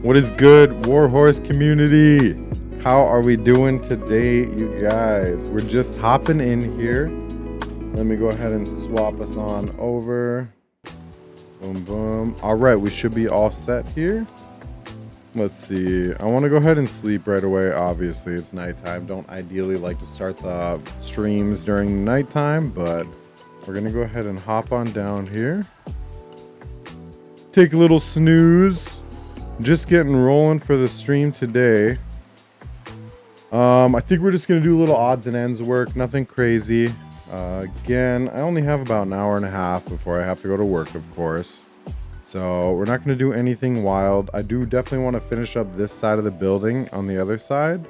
What is good, Warhorse community? How are we doing today, you guys? We're just hopping in here. Let me go ahead and swap us on over. Boom, boom. All right, we should be all set here. Let's see. I want to go ahead and sleep right away. Obviously, it's nighttime. Don't ideally like to start the streams during the nighttime, but we're going to go ahead and hop on down here. Take a little snooze. Just getting rolling for the stream today. I think we're just going to do a little odds and ends work. Nothing crazy. Again, I only have about an hour and a half before I have to go to work, of course. So we're not going to do anything wild. I do definitely want to finish up this side of the building on the other side.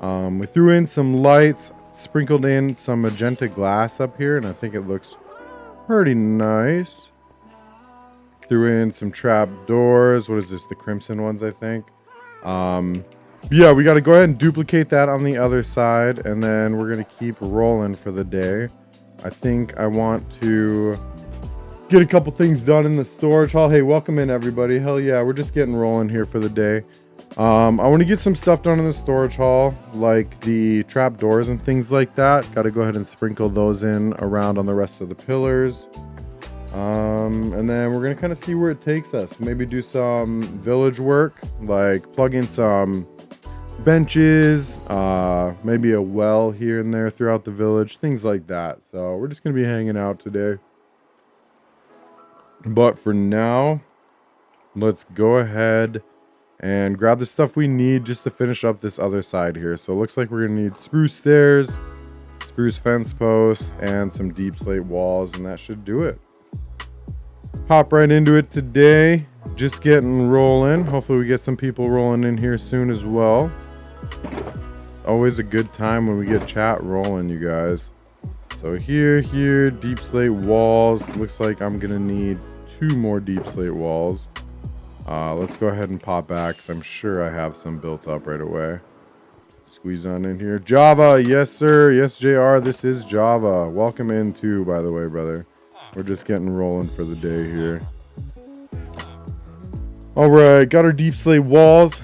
We threw in some lights, sprinkled in some magenta glass up here, and I think it looks pretty nice. Threw in some trap doors. What is this? The crimson ones, I think. Yeah, we got to go ahead and duplicate that on the other side, and then we're going to keep rolling for the day. I think I want to get a couple things done in the storage hall. Hey, welcome in, everybody. Hell yeah, we're just getting rolling here for the day. I want to get some stuff done in the storage hall, like the trap doors and things like that. Got to go ahead and sprinkle those in around on the rest of the pillars. And then we're gonna kind of see where it takes us. Maybe do some village work, like plug in some benches, maybe a well here and there throughout the village, things like that. So we're just gonna be hanging out today. But for now, let's go ahead and grab the stuff we need just to finish up this other side here. So it looks like we're gonna need spruce stairs, spruce fence posts, and some deep slate walls, and that should do it. Hop right into it today. Just getting rolling. Hopefully we get some people rolling in here soon as well. Always a good time when we get chat rolling, you guys. So here, deep slate walls. Looks like I'm gonna need 2 more deep slate walls. Let's go ahead and pop back, because I'm sure I have some built up right away. Squeeze on in here. Java, yes sir. Yes, JR, this is Java. Welcome in too, by the way, brother. We're just getting rolling for the day here. All right, got our deep slate walls.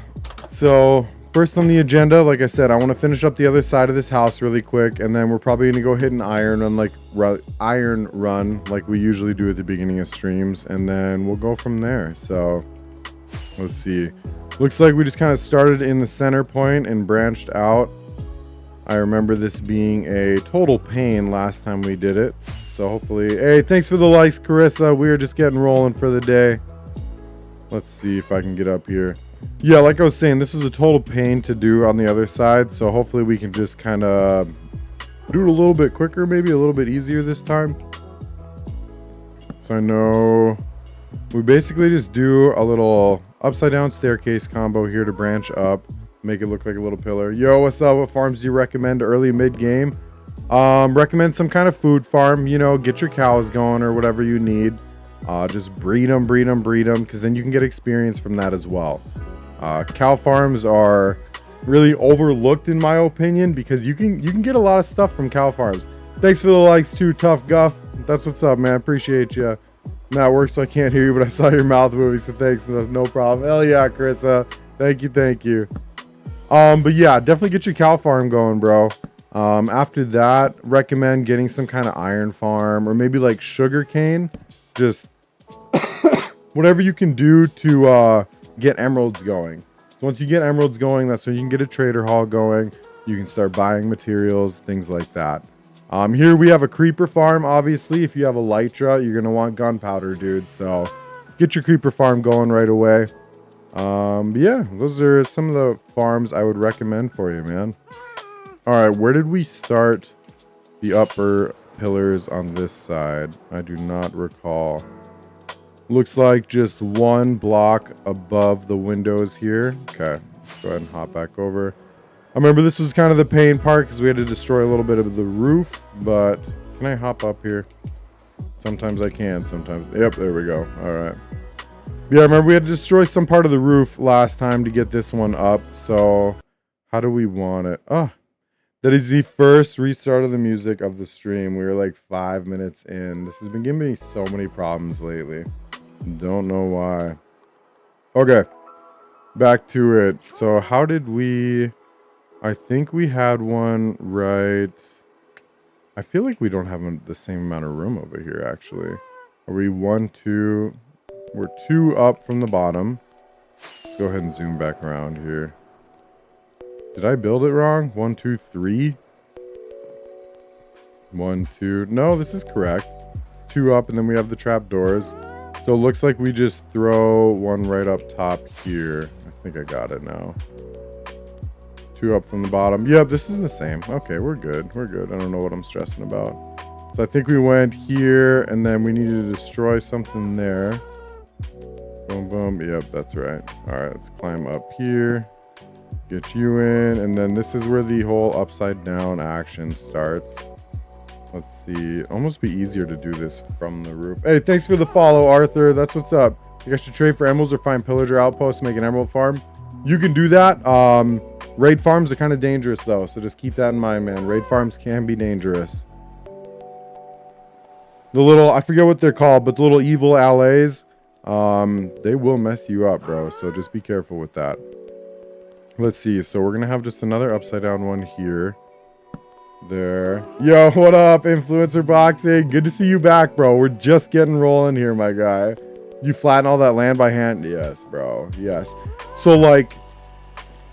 So first on the agenda, like I said, I want to finish up the other side of this house really quick, and then we're probably gonna go hit an iron run like we usually do at the beginning of streams, and then we'll go from there. So let's see. Looks like we just kind of started in the center point and branched out. I remember this being a total pain last time we did it. So hopefully, hey, thanks for the likes, Carissa. We're just getting rolling for the day. Let's see if I can get up here. Yeah, like I was saying, this was a total pain to do on the other side. So hopefully we can just kind of do it a little bit quicker, maybe a little bit easier this time. So I know we basically just do a little upside down staircase combo here to branch up, make it look like a little pillar. Yo, what's up? What farms do you recommend early mid game? Recommend some kind of food farm, you know, get your cows going or whatever you need. Just breed them, because then you can get experience from that as well. Cow farms are really overlooked in my opinion, because you can get a lot of stuff from cow farms. Thanks for the likes too, Tough Guff. That's what's up, man. Appreciate you. That works, so I can't hear you, but I saw your mouth moving, so thanks. That's no problem. Hell yeah, Carissa. Thank you. But yeah, definitely get your cow farm going, bro. After that, recommend getting some kind of iron farm or maybe like sugar cane. Just whatever you can do to get emeralds going. So once you get emeralds going, that's when you can get a trader hall going. You can start buying materials, things like that. Here we have a creeper farm. Obviously, if you have elytra, you're gonna want gunpowder, dude. So get your creeper farm going right away. But yeah, those are some of the farms I would recommend for you, man. All right, where did we start the upper pillars on this side? I do not recall. Looks like just 1 block above the windows here. Okay, let's go ahead and hop back over. I remember this was kind of the pain part because we had to destroy a little bit of the roof, but can I hop up here? Sometimes I can, sometimes. Yep, there we go. All right. Yeah, I remember we had to destroy some part of the roof last time to get this one up. So how do we want it? Oh, that is the first restart of the music of the stream. We were like 5 minutes in. This has been giving me so many problems lately. Don't know why. Okay. back to it. So how did we... I think we had one right... I feel like we don't have the same amount of room over here, actually. Are we 1, 2... We're 2 up from the bottom. Let's go ahead and zoom back around here. Did I build it wrong? 1, 2, 3? 1, 2... No, this is correct. 2 up, and then we have the trap doors. So it looks like we just throw one right up top here. I think I got it now. 2 up from the bottom. Yep, this is the same. Okay, we're good. We're good. I don't know what I'm stressing about. So I think we went here, and then we need to destroy something there. Boom, boom. Yep, that's right. All right, let's climb up here. Get you in, and then this is where the whole upside down action starts. Let's see. Almost be easier to do this from the roof. Hey, thanks for the follow, Arthur. That's what's up. You guys should trade for emeralds or find pillager outposts to make an emerald farm. You can do that. Raid farms are kind of dangerous, though, so just keep that in mind, man. Raid farms can be dangerous. The little, I forget what they're called, but the little evil allays, they will mess you up, bro. So just be careful with that. Let's see. So we're going to have just another upside down one here. There. Yo, what up, Influencer Boxing? Good to see you back, bro. We're just getting rolling here, my guy. You flatten all that land by hand? Yes, bro. Yes. So, like,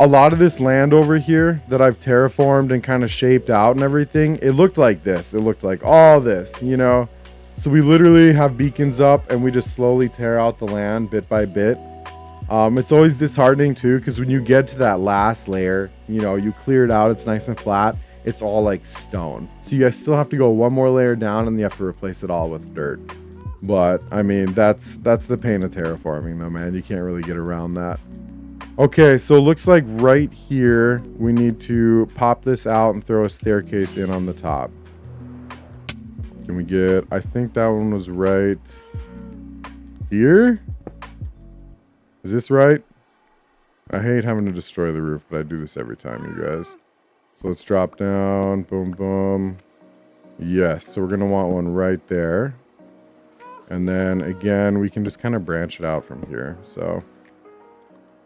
a lot of this land over here that I've terraformed and kind of shaped out and everything, it looked like this. It looked like all this, you know? So we literally have beacons up and we just slowly tear out the land bit by bit. It's always disheartening, too, because when you get to that last layer, you know, you clear it out, it's nice and flat. It's all like stone. So you guys still have to go one more layer down and you have to replace it all with dirt. But I mean, that's the pain of terraforming though, man. You can't really get around that. Okay, so it looks like right here we need to pop this out and throw a staircase in on the top. Can we get, I think that one was right here. Is this right? I hate having to destroy the roof, but I do this every time, you guys. So let's drop down. Boom, boom. Yes. So we're going to want one right there. And then again, we can just kind of branch it out from here. So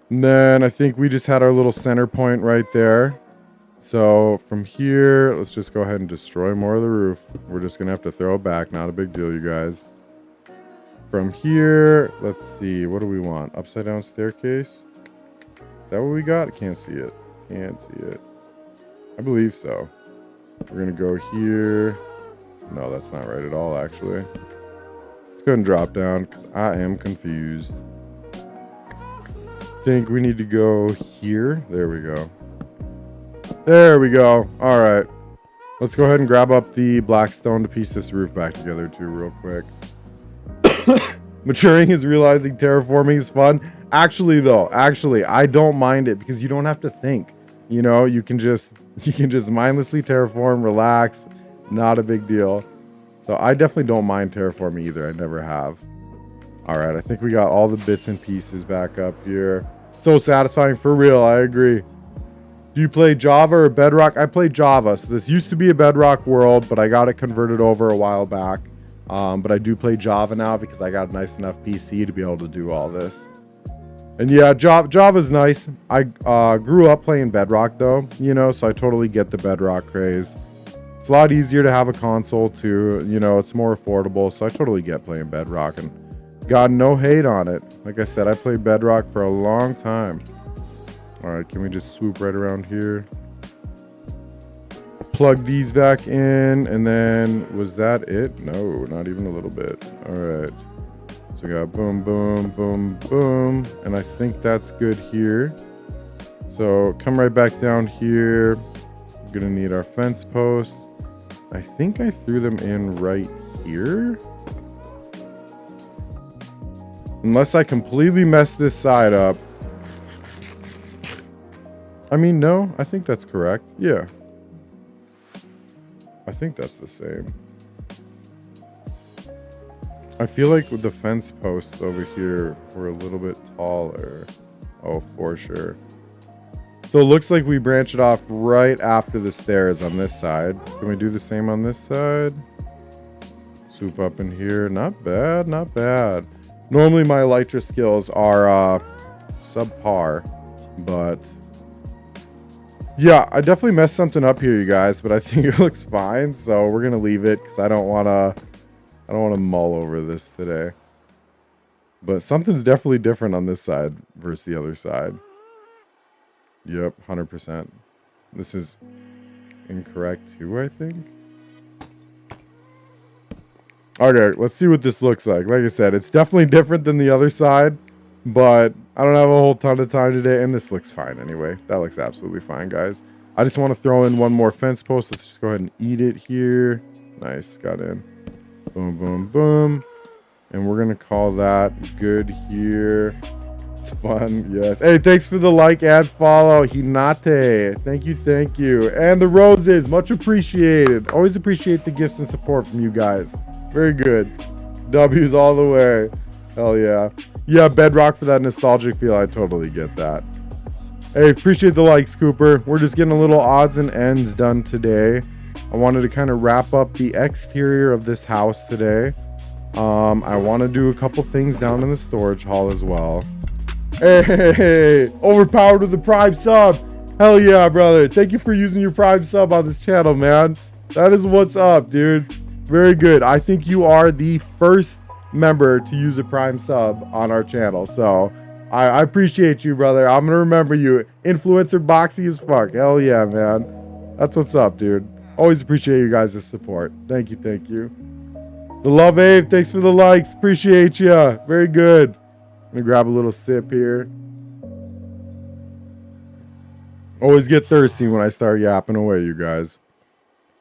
and then I think we just had our little center point right there. So from here, let's just go ahead and destroy more of the roof. We're just going to have to throw it back. Not a big deal, you guys. From here, let's see. What do we want? Upside down staircase? Is that what we got? I can't see it. Can't see it. I believe so. We're going to go here. No, that's not right at all, actually. Let's go ahead and drop down because I am confused. I think we need to go here. There we go. There we go. All right. Let's go ahead and grab up the black stone to piece this roof back together, too, real quick. Maturing is realizing terraforming is fun. Actually, though, I don't mind it because you don't have to think. You know, you can just mindlessly terraform, relax, not a big deal. So I definitely don't mind terraforming either. I never have. All right, I think we got all the bits and pieces back up here. So satisfying, for real. I agree. Do you play Java or Bedrock? I play Java. So this used to be a Bedrock world, but I got it converted over a while back. But I do play Java now because I got a nice enough PC to be able to do all this. And yeah, Java's nice. I grew up playing Bedrock though, you know, so I totally get the Bedrock craze. It's a lot easier to have a console too, you know, it's more affordable, so I totally get playing Bedrock and got no hate on it. Like I said, I played Bedrock for a long time. All right, can we just swoop right around here? Plug these back in, and then was that it? No, not even a little bit. All right. So we got boom, boom, boom, boom. And I think that's good here. So come right back down here. We're going to need our fence posts. I think I threw them in right here. Unless I completely messed this side up. I mean, no, I think that's correct. Yeah. I think that's the same. I feel like with the fence posts over here were a little bit taller. Oh, for sure. So it looks like we branch it off right after the stairs on this side. Can we do the same on this side? Swoop up in here. Not bad, not bad. Normally my elytra skills are subpar, but yeah, I definitely messed something up here, you guys, but I think it looks fine. So we're gonna leave it because I don't wanna mull over this today. But something's definitely different on this side versus the other side. Yep, 100%. This is incorrect too, I think. Okay, let's see what this looks like. Like I said, it's definitely different than the other side, but I don't have a whole ton of time today, and this looks fine anyway. That looks absolutely fine, guys. I just want to throw in one more fence post. Let's just go ahead and eat it here. Nice, got in. Boom, boom, boom. And we're going to call that good here. It's fun, yes. Hey, thanks for the like and follow, Hinate. Thank you, thank you. And the roses, much appreciated. Always appreciate the gifts and support from you guys. Very good. W's all the way. Hell yeah. Yeah, Bedrock for that nostalgic feel. I totally get that. Hey, appreciate the likes, Cooper. We're just getting a little odds and ends done today. I wanted to kind of wrap up the exterior of this house today. I want to do a couple things down in the storage hall as well. Hey, overpowered with the Prime sub. Hell yeah, brother. Thank you for using your Prime sub on this channel, man. That is what's up, dude. Very good. I think you are the first member to use a Prime sub on our channel. So I appreciate you, brother. I'm going to remember you. Influencer boxy as fuck. Hell yeah, man. That's what's up, dude. Always appreciate you guys' support. Thank you, thank you. The love, Abe. Thanks for the likes. Appreciate you. Very good. I'm going to grab a little sip here. Always get thirsty when I start yapping away, you guys.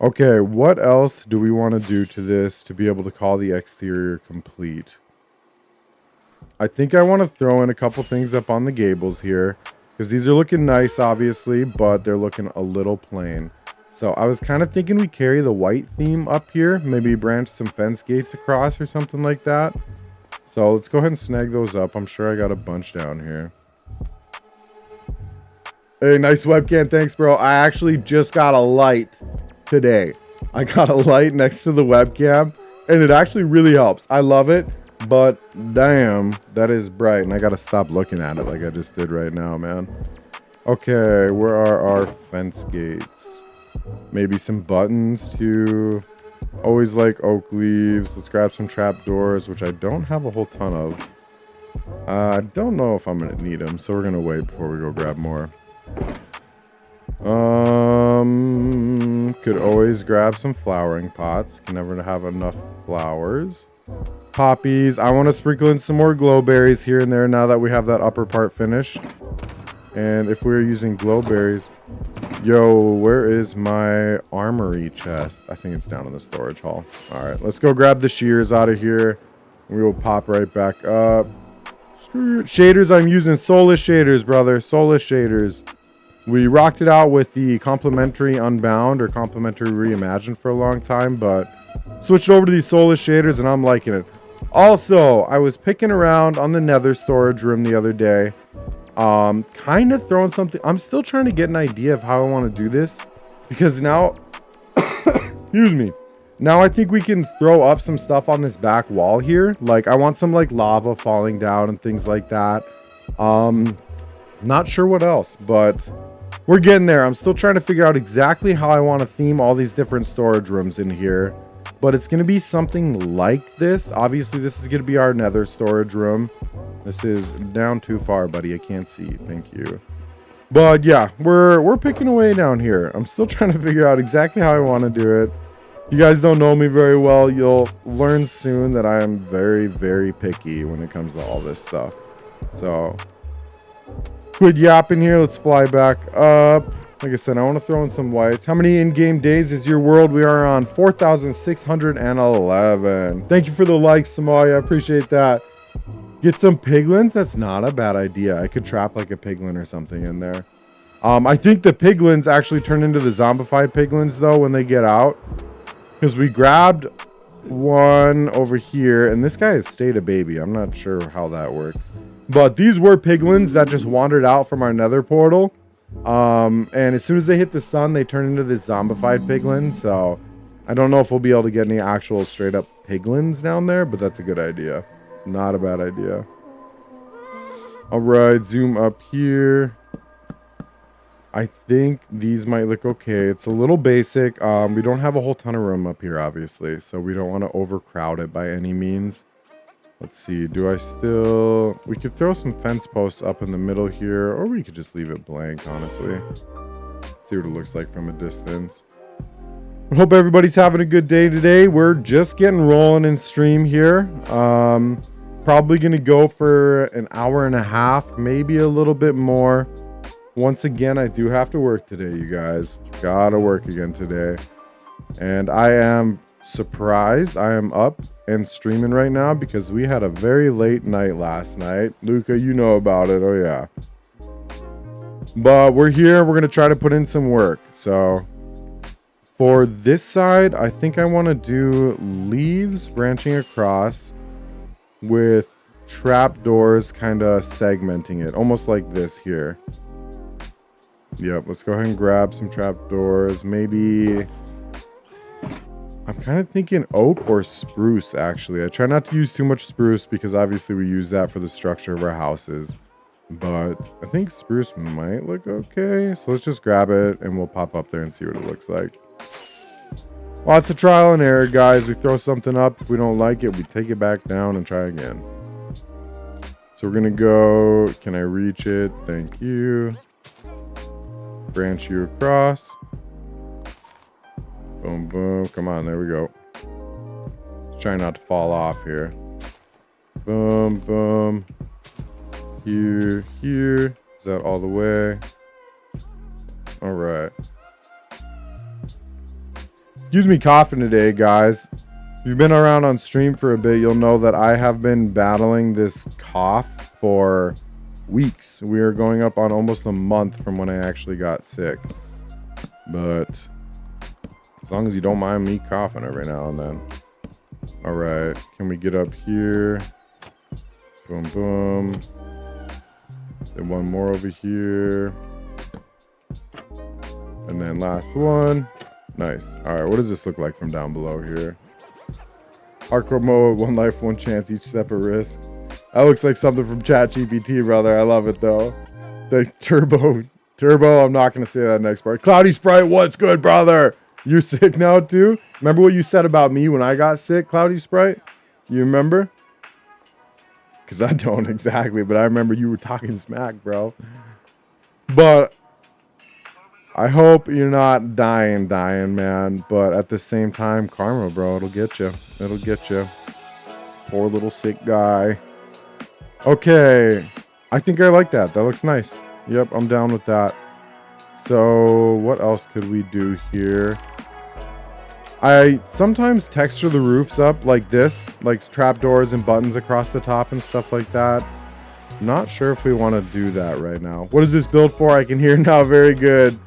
Okay, what else do we want to do to this to be able to call the exterior complete? I think I want to throw in a couple things up on the gables here, because these are looking nice, obviously, but they're looking a little plain. So I was kind of thinking we carry the white theme up here, maybe branch some fence gates across or something like that. So let's go ahead and snag those up. I'm sure I got a bunch down here. Hey, nice webcam. Thanks, bro. I actually just got a light today. I got a light next to the webcam, and it actually really helps. I love it, but damn, that is bright, and I gotta stop looking at it like I just did right now, man. Okay, where are our fence gates? Maybe some buttons too. Always like oak leaves. Let's grab some trap doors, which I don't have a whole ton of. I don't know if I'm gonna need them, so we're gonna wait before we go grab more. Could always grab some flowering pots. Can never have enough flowers. Poppies. I want to sprinkle in some more glowberries here and there now that we have that upper part finished. And if we're using glowberries, yo, where is my armory chest? I think it's down in the storage hall. All right, let's go grab the shears out of here. We will pop right back up. Shaders, I'm using Solus shaders, brother. Solus shaders. We rocked it out with the complimentary Unbound or complimentary Reimagined for a long time, but switched over to these Solus shaders and I'm liking it. Also, I was picking around on the Nether storage room the other day. Kind of throwing something. I'm still trying to get an idea of how I want to do this, because now, excuse me. Now I think we can throw up some stuff on this back wall here. Like I want some like lava falling down and things like that. Not sure what else, but we're getting there. I'm still trying to figure out exactly how I want to theme all these different storage rooms in here, but it's going to be something like this. Obviously, this is going to be our Nether storage room. This is down too far, buddy. I can't see. Thank you. But yeah, we're picking away down here. I'm still trying to figure out exactly how I want to do it. You guys don't know me very well. You'll learn soon that I am very, very picky when it comes to all this stuff. So quit yapping here. Let's fly back up. Like I said, I want to throw in some whites. How many in-game days is your world? We are on 4,611. Thank you for the likes, Samoya. I appreciate that. Get some piglins. That's not a bad idea. I could trap like a piglin or something in there. I think the piglins actually turn into the zombified piglins though when they get out, because we grabbed one over here and this guy has stayed a baby. I'm not sure how that works, but these were piglins that just wandered out from our Nether portal. And as soon as they hit the sun, they turn into this zombified piglin. So I don't know if we'll be able to get any actual straight up piglins down there, but that's a good idea. Not a bad idea. All right, zoom up here. I think these might look okay. It's a little basic. We don't have a whole ton of room up here, obviously, so we don't want to overcrowd it by any means. Let's see. Do I still... We could throw some fence posts up in the middle here, or we could just leave it blank, honestly. See what it looks like from a distance. I hope everybody's having a good day today. We're just getting rolling in stream here. Probably going to go for an hour and a half, maybe a little bit more. Once again, I do have to work today, you guys. Gotta work again today. And I am surprised I am up and streaming right now because we had a very late night last night. Luca, you know about it. Oh, yeah. But we're here. We're going to try to put in some work. So for this side, I think I want to do leaves branching across with trapdoors kind of segmenting it. Almost like this here. Yep, let's go ahead and grab some trapdoors. Maybe... I'm kind of thinking oak or spruce, actually. I try not to use too much spruce because obviously we use that for the structure of our houses. But I think spruce might look okay. So let's just grab it and we'll pop up there and see what it looks like. Lots of trial and error, guys. We throw something up. If we don't like it, we take it back down and try again. So we're going to go... Can I reach it? Thank you. Branch you across. Boom, boom. Come on, there we go. Try not to fall off here. Boom, boom. Here, here. Is that all the way? All right. Excuse me coughing today, guys. If you've been around on stream for a bit, you'll know that I have been battling this cough for weeks. We are going up on almost a month from when I actually got sick. But as long as you don't mind me coughing every now and then. All right, can we get up here? Boom, boom. Then one more over here. And then last one. Nice. All right, what does this look like from down below here? Hardcore mode, one life, one chance, each step a risk. That looks like something from ChatGPT, brother. I love it, though. The turbo, I'm not going to say that next part. Cloudy Sprite, what's good, brother? You're sick now, too? Remember what you said about me when I got sick, Cloudy Sprite? You remember? Because I don't exactly, but I remember you were talking smack, bro. But I hope you're not dying, man. But at the same time, karma, bro. It'll get you. It'll get you. Poor little sick guy. Okay. I think I like that. That looks nice. Yep, I'm down with that. So what else could we do here? I sometimes texture the roofs up like this, like trapdoors and buttons across the top and stuff like that. Not sure if we want to do that right now. What is this build for? I can hear now. Very good.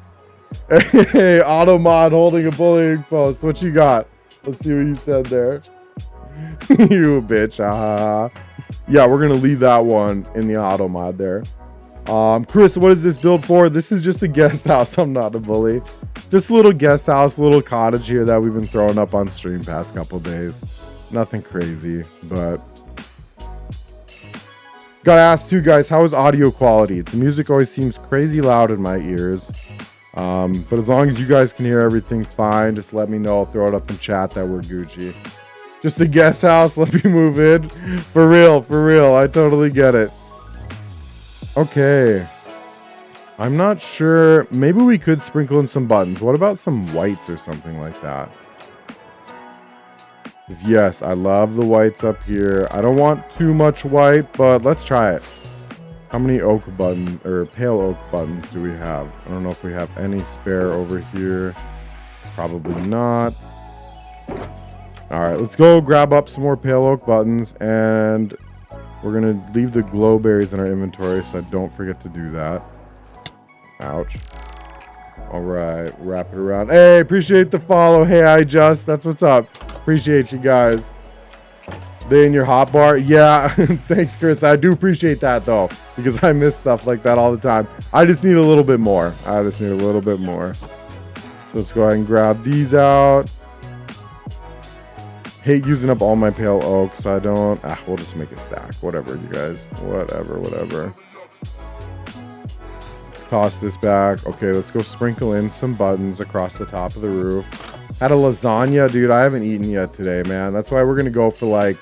Hey, Automod holding a bullying post. What you got? Let's see what you said there. You bitch. Yeah, we're going to leave that one in the Automod there. Chris, what is this build for? This is just a guest house. I'm not a bully. Just a little guest house, little cottage here that we've been throwing up on stream past couple days. Nothing crazy, but gotta ask too, guys, how is audio quality? The music always seems crazy loud in my ears. But as long as you guys can hear everything fine, just let me know. I'll throw it up in chat that we're Gucci. Just a guest house. Let me move in. For real. I totally get it. Okay. I'm not sure. Maybe we could sprinkle in some buttons. What about some whites or something like that? Yes, I love the whites up here. I don't want too much white, but let's try it. How many oak buttons or pale oak buttons do we have? I don't know if we have any spare over here. Probably not. All right, let's go grab up some more pale oak buttons, and we're gonna leave the glow berries in our inventory so I don't forget to do that. Ouch. All right, wrap it around. Hey, appreciate the follow. Hey, that's what's up. Appreciate you guys. They in your hot bar? Yeah, thanks, Chris. I do appreciate that though, because I miss stuff like that all the time. I just need a little bit more. So let's go ahead and grab these out. Hate using up all my pale oak, so I don't. We'll just make a stack. Whatever, you guys. Whatever. Toss this back. Okay, let's go sprinkle in some buttons across the top of the roof. Had a lasagna, dude. I haven't eaten yet today, man. That's why we're gonna go for like,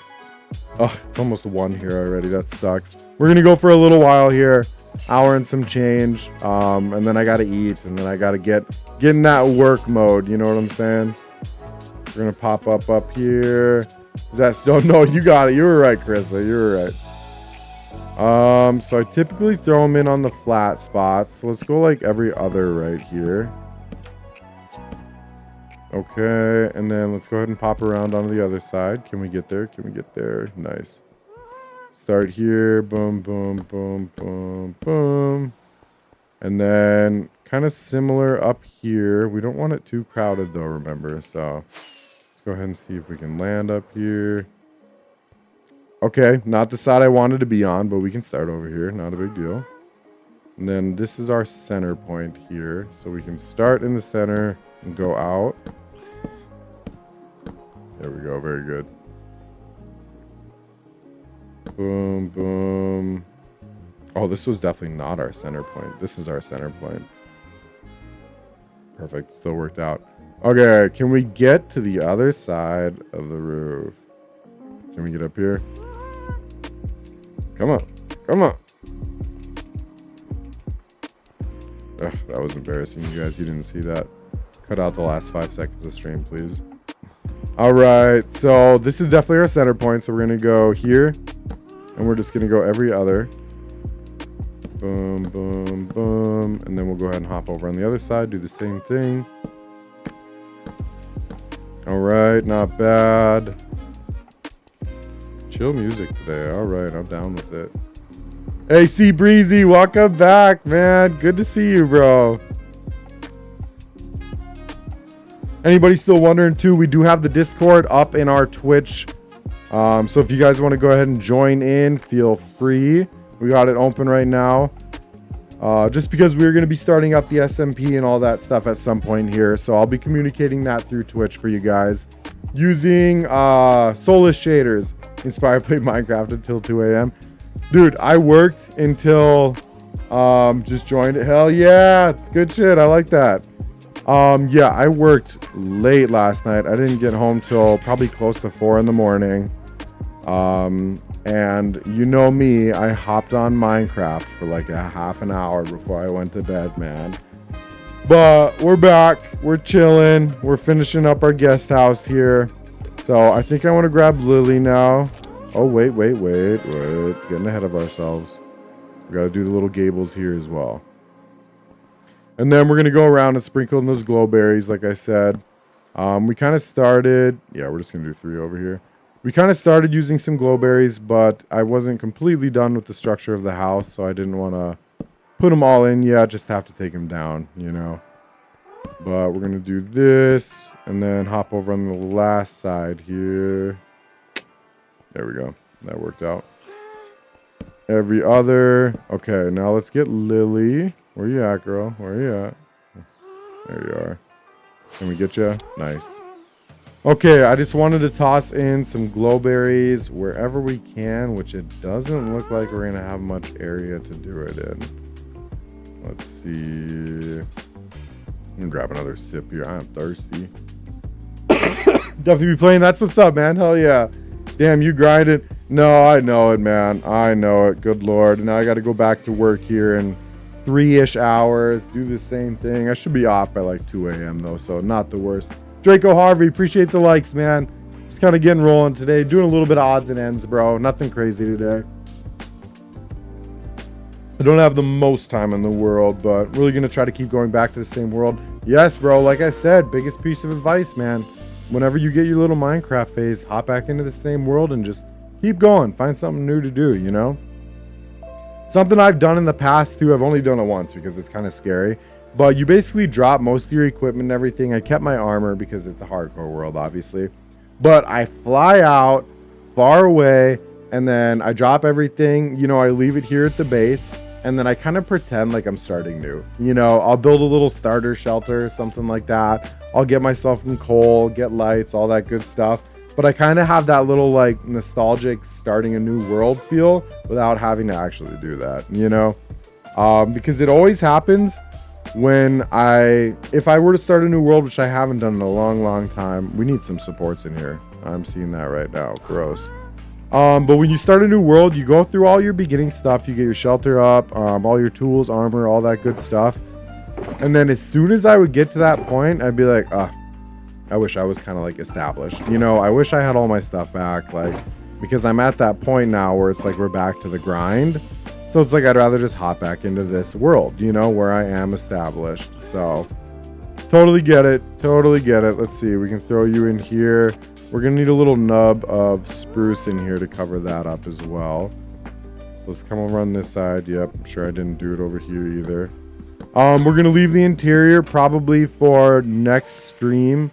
oh, it's almost 1 here already. That sucks. We're gonna go for a little while here, hour and some change, and then I gotta eat, and then I gotta get in that work mode. You know what I'm saying? We're gonna pop up here. Is that still? No, you got it. You were right, Carissa. You were right. So I typically throw them in on the flat spots. So let's go like every other right here. Okay, and then let's go ahead and pop around on the other side. Can we get there? Can we get there? Nice. Start here. Boom, boom, boom, boom, boom. And then kind of similar up here. We don't want it too crowded though, remember? So let's go ahead and see if we can land up here. Okay, not the side I wanted to be on, but we can start over here. Not a big deal. And then this is our center point here. So we can start in the center and go out. There we go. Very good. Boom, boom. Oh, this was definitely not our center point. This is our center point. Perfect. Still worked out. Okay, can we get to the other side of the roof? Can we get up here? Come on. Come on. Ugh, that was embarrassing, you guys. You didn't see that. Cut out the last 5 seconds of stream, please. All right. So this is definitely our center point. So we're going to go here. And we're just going to go every other. Boom, boom, boom. And then we'll go ahead and hop over on the other side. Do the same thing. All right. Not bad. Chill music today. All right. I'm down with it. Hey, C Breezy. Welcome back, man. Good to see you, bro. Anybody still wondering too, we do have the Discord up in our Twitch. So if you guys want to go ahead and join in, feel free. We got it open right now. Just because we're going to be starting up the SMP and all that stuff at some point here. So I'll be communicating that through Twitch for you guys. Using Solus shaders. Inspired play Minecraft until 2 a.m. Dude, I worked until just joined it. Hell yeah. Good shit. I like that. Yeah, I worked late last night. I didn't get home till probably close to 4 in the morning. And you know me, I hopped on Minecraft for like a half an hour before I went to bed, man. But we're back. We're chilling. We're finishing up our guest house here. So I think I want to grab Lily now. Oh, wait. Getting ahead of ourselves. We got to do the little gables here as well. And then we're going to go around and sprinkle in those glowberries, like I said. We kind of started... Yeah, we're just going to do 3 over here. We kind of started using some glowberries, but I wasn't completely done with the structure of the house, so I didn't want to put them all in yet. Just have to take them down, you know. But we're going to do this, and then hop over on the last side here. There we go. That worked out. Every other... Okay, now let's get Lily... Where you at, girl? Where you at? There you are. Can we get you? Nice. Okay, I just wanted to toss in some glowberries wherever we can, which it doesn't look like we're going to have much area to do it in. Let's see. I'm going to grab another sip here. I'm thirsty. Definitely be playing. That's what's up, man. Hell yeah. Damn, you grinded. No, I know it, man. I know it. Good Lord. Now I got to go back to work here and 3-ish hours, do the same thing. I should be off by like 2 a.m. though, so not the worst. Draco Harvey, appreciate the likes, man. Just kind of getting rolling today. Doing a little bit of odds and ends, bro. Nothing crazy today. I don't have the most time in the world, but really going to try to keep going back to the same world. Yes, bro. Like I said, biggest piece of advice, man. Whenever you get your little Minecraft phase, hop back into the same world and just keep going. Find something new to do, you know? Something I've done in the past too, I've only done it once because it's kind of scary, but you basically drop most of your equipment and everything. I kept my armor because it's a hardcore world, obviously, but I fly out far away and then I drop everything, you know, I leave it here at the base and then I kind of pretend like I'm starting new. You know, I'll build a little starter shelter, something like that. I'll get myself some coal, get lights, all that good stuff. but I kind of have that little like nostalgic starting a new world feel without having to actually do that, you know? Because it always happens when if I were to start a new world, which I haven't done in a long time. We need some supports in here. I'm seeing that right now. Gross. But when you start a new world, you go through all your beginning stuff. You get your shelter up, all your tools, armor, all that good stuff. And then as soon as I would get to that point, I'd be like, I wish I was kind of like established. You know, I wish I had all my stuff back, like, because I'm at that point now where it's like we're back to the grind. So it's like I'd rather just hop back into this world, you know, where I am established. So totally get it. Totally get it. Let's see. We can throw you in here. We're going to need a little nub of spruce in here to cover that up as well. So let's come over on this side. Yep. I'm sure I didn't do it over here either. We're going to leave the interior probably for next stream.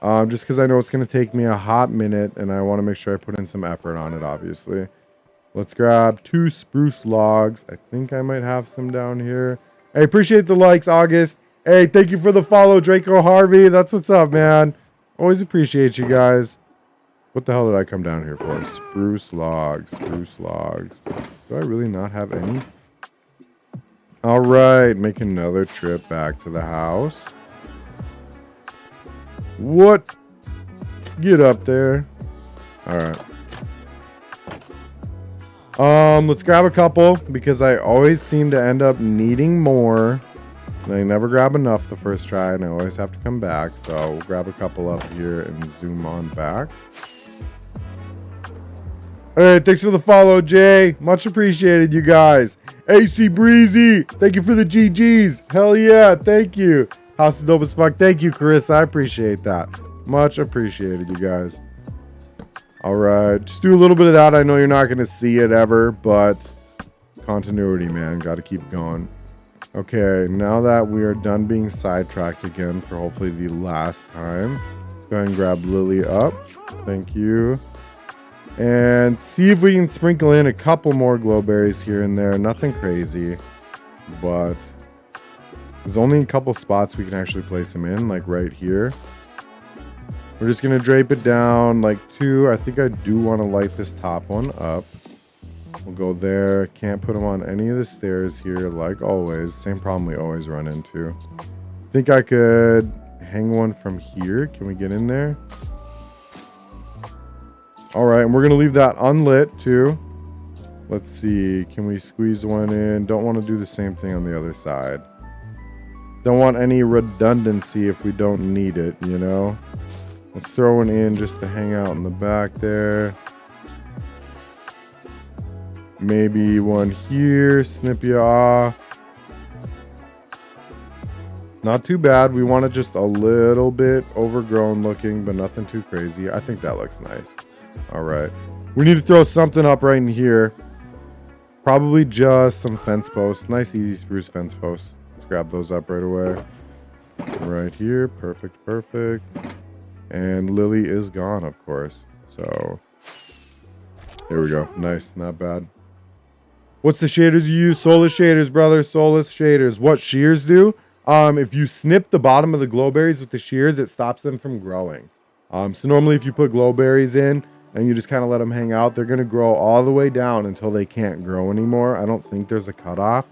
Just because I know it's going to take me a hot minute and I want to make sure I put in some effort on it, obviously. Let's grab 2 spruce logs. I think I might have some down here. Hey, appreciate the likes, August. Hey, thank you for the follow, Draco Harvey. That's what's up, man. Always appreciate you guys. What the hell did I come down here for? Spruce logs. Spruce logs. Do I really not have any? All right, make another trip back to the house. What? Get up there. All right. Let's grab a couple because I always seem to end up needing more. And I never grab enough the first try, and I always have to come back. So we'll grab a couple up here and zoom on back. All right, thanks for the follow, Jay. Much appreciated, you guys. AC Breezy, thank you for the GGs. Hell yeah, thank you. House is dope as fuck. Thank you, Chris. I appreciate that. Much appreciated, you guys. All right, just do a little bit of that. I know you're not going to see it ever, but continuity, man. Got to keep going. Okay, now that we are done being sidetracked again for hopefully the last time, let's go ahead and grab Lily up. Thank you. And see if we can sprinkle in a couple more glowberries here and there. Nothing crazy, but there's only a couple spots we can actually place them in, like right here. We're just going to drape it down like 2. I think I do want to light this top one up. We'll go there. Can't put them on any of the stairs here, like always. Same problem we always run into. I think I could hang one from here. Can we get in there? All right, and we're going to leave that unlit too. Let's see. Can we squeeze one in? Don't want to do the same thing on the other side. Don't want any redundancy if we don't need it, you know? Let's throw one in just to hang out in the back there. Maybe one here, snip you off. Not too bad. We want it just a little bit overgrown looking, but nothing too crazy. I think that looks nice. All right. We need to throw something up right in here. Probably just some fence posts. Nice, easy spruce fence posts. Let's grab those up right away. Right here. Perfect, perfect. And Lily is gone, of course. So, there we go. Nice, not bad. What's the shaders you use? Soulless shaders, brother. Soulless shaders. What shears do? If you snip the bottom of the glowberries with the shears, it stops them from growing. So normally if you put glowberries in and you just kind of let them hang out, they're going to grow all the way down until they can't grow anymore. I don't think there's a cutoff.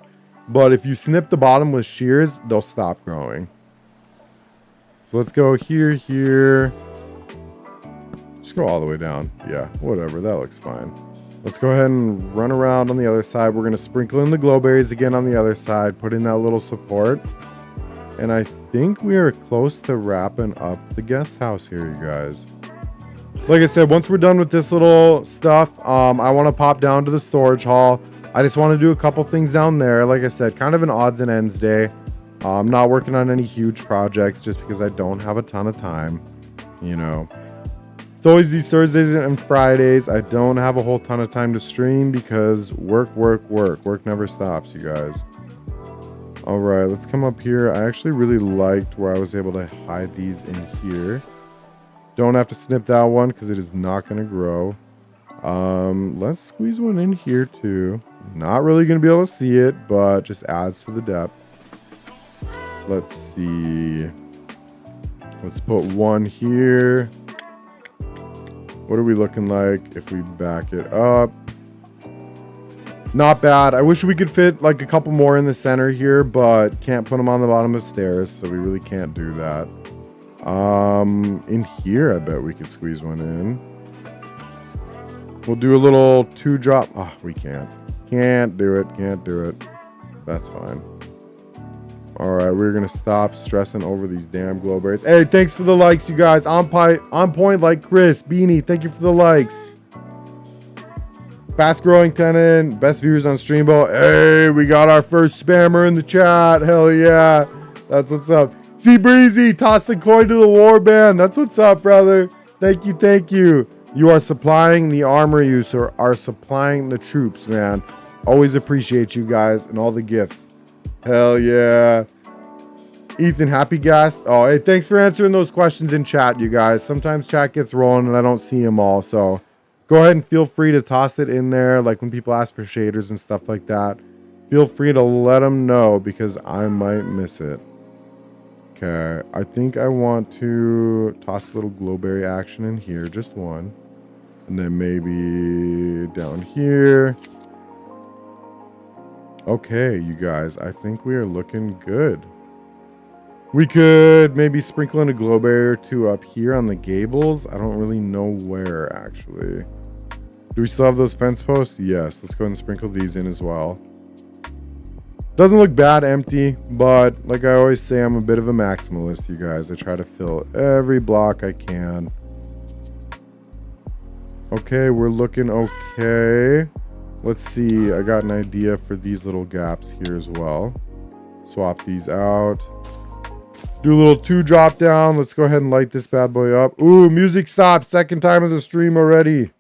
But if you snip the bottom with shears, they'll stop growing. So let's go here. Just go all the way down. Yeah, whatever. That looks fine. Let's go ahead and run around on the other side. We're going to sprinkle in the glowberries again on the other side. Put in that little support. And I think we are close to wrapping up the guest house here, you guys. Like I said, once we're done with this little stuff, I want to pop down to the storage hall. I just want to do a couple things down there. Like I said, kind of an odds and ends day. I'm not working on any huge projects just because I don't have a ton of time, you know. It's always these Thursdays and Fridays. I don't have a whole ton of time to stream because work never stops, you guys. All right, let's come up here. I actually really liked where I was able to hide these in here. Don't have to snip that one because it is not going to grow. Let's squeeze one in here too. Not really going to be able to see it, but just adds to the depth. Let's see. Let's put one here. What are we looking like if we back it up? Not bad. I wish we could fit like a couple more in the center here, but can't put them on the bottom of stairs, so we really can't do that. In here, I bet we could squeeze one in. We'll do a little 2-drop. Oh, we can't. Can't do it. Can't do it. That's fine. All right, we're gonna stop stressing over these damn glow berries. Hey, thanks for the likes, you guys. On point like Chris Beanie. Thank you for the likes. Fast growing tenant, best viewers on Streambo. Hey, we got our first spammer in the chat. Hell yeah, that's what's up. See Breezy, toss the coin to the warband. That's what's up, brother. Thank you, thank you. You are supplying the armor, you sir, are supplying the troops, man. Always appreciate you guys and all the gifts. Hell yeah. Ethan, happy gas. Oh, hey, thanks for answering those questions in chat, you guys. Sometimes chat gets rolling and I don't see them all, so go ahead and feel free to toss it in there, like when people ask for shaders and stuff like that. Feel free to let them know because I might miss it. Okay, I think I want to toss a little glowberry action in here, just one. And then maybe down here. Okay, you guys, I think we are looking good. We could maybe sprinkle in a glowberry or two up here on the gables. I don't really know where, actually. Do we still have those fence posts? Yes, let's go ahead and sprinkle these in as well. Doesn't look bad empty, but like I always say, I'm a bit of a maximalist, you guys. I try to fill every block I can. Okay, we're looking okay. Let's see, I got an idea for these little gaps here as well. Swap these out. Do a little 2-drop down. Let's go ahead and light this bad boy up. Ooh, music stopped. Second time of the stream already.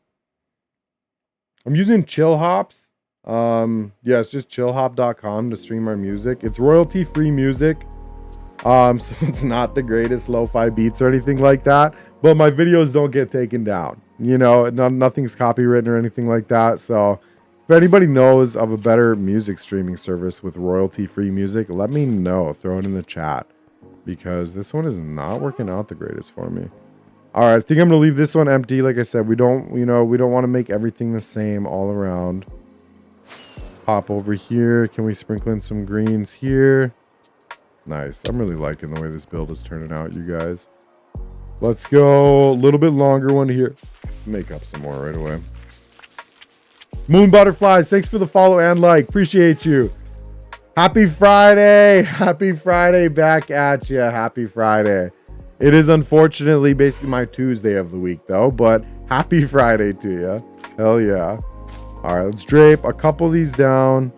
I'm using Chill Hops. Yeah, it's just chillhop.com to stream our music. It's royalty-free music. So it's not the greatest lo-fi beats or anything like that. But my videos don't get taken down. You know, nothing's copywritten or anything like that. So if anybody knows of a better music streaming service with royalty-free music, let me know. Throw it in the chat. Because this one is not working out the greatest for me. All right, I think I'm gonna leave this one empty. Like I said, we don't want to make everything the same all around. Pop over here. Can we sprinkle in some greens here? Nice. I'm really liking the way this build is turning out, you guys. Let's go a little bit longer one here. Make up some more right away. Moon Butterflies, thanks for the follow and like. Appreciate you. Happy Friday. Happy Friday back at you. Happy Friday. It is unfortunately basically my Tuesday of the week though, but happy Friday to you. Hell yeah. All right, let's drape a couple of these down,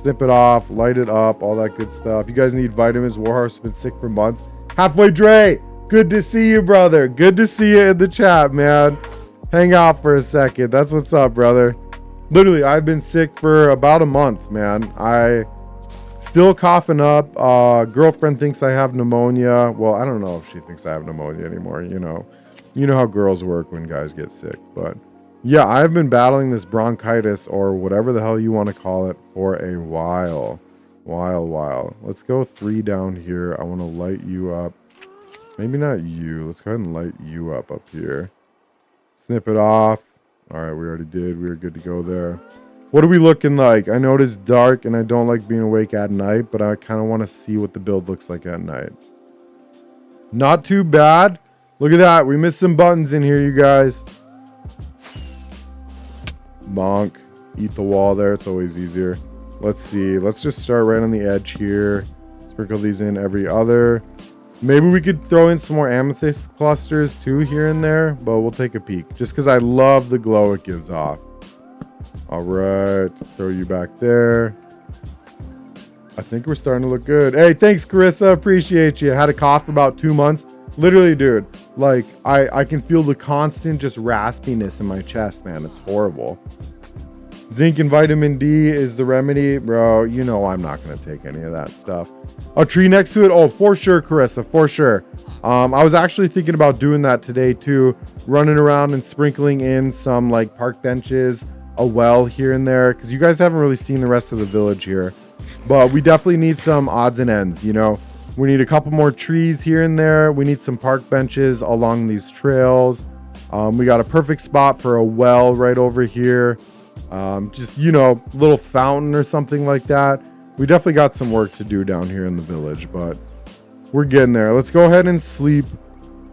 snip it off, light it up, all that good stuff. You guys need vitamins. Warhorse has been sick for months. Halfway Dre, good to see you, brother. Good to see you in the chat, man. Hang out for a second. That's what's up, brother. Literally, I've been sick for about a month, man. I still coughing up. Girlfriend thinks I have pneumonia. Well, I don't know if she thinks I have pneumonia anymore. You know how girls work when guys get sick, but yeah, I've been battling this bronchitis or whatever the hell you want to call it for a while. Let's go 3 down here. I want to light you up. Maybe not you. Let's go ahead and light you up here. Snip it off. All right, we already did. We were good to go there. What are we looking like? I know it is dark and I don't like being awake at night, but I kind of want to see what the build looks like at night. Not too bad. Look at that. We missed some buttons in here, you guys. Bonk. Eat the wall there. It's always easier. Let's see. Let's just start right on the edge here. Sprinkle these in every other. Maybe we could throw in some more amethyst clusters too here and there, but we'll take a peek. Just because I love the glow it gives off. All right. Throw you back there. I think we're starting to look good. Hey, thanks, Carissa. Appreciate you. I had a cough for about 2 months. Literally, dude, like I can feel the constant just raspiness in my chest, man. It's horrible. Zinc and vitamin D is the remedy. Bro, you know I'm not going to take any of that stuff. A tree next to it? Oh, for sure, Carissa, for sure. I was actually thinking about doing that today, too. Running around and sprinkling in some, like, park benches, a well here and there. Because you guys haven't really seen the rest of the village here. But we definitely need some odds and ends, you know. We need a couple more trees here and there. We need some park benches along these trails. We got a perfect spot for a well right over here. Just, you know, little fountain or something like that. We definitely got some work to do down here in the village, but we're getting there. Let's go ahead and sleep.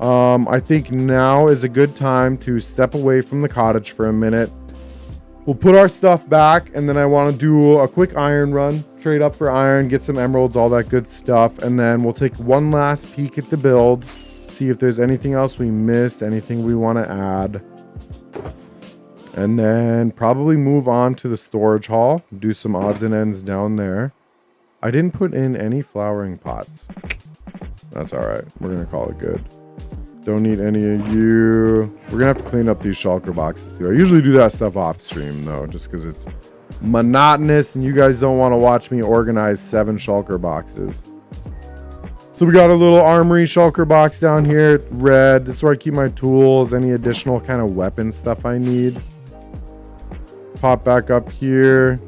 I think now is a good time to step away from the cottage for a minute. We'll put our stuff back, and then I want to do a quick iron run, trade up for iron, get some emeralds, all that good stuff, and then we'll take one last peek at the build, see if there's anything else we missed, anything we want to add, and then probably move on to the storage hall, do some odds and ends down there. I didn't put in any flowering pots. That's all right. We're going to call it good. Don't need any of you. We're going to have to clean up these shulker boxes too. I usually do that stuff off stream though, just because it's monotonous and you guys don't want to watch me organize 7 shulker boxes. So we got a little armory shulker box down here, red. This is where I keep my tools, any additional kind of weapon stuff I need. Pop back up here.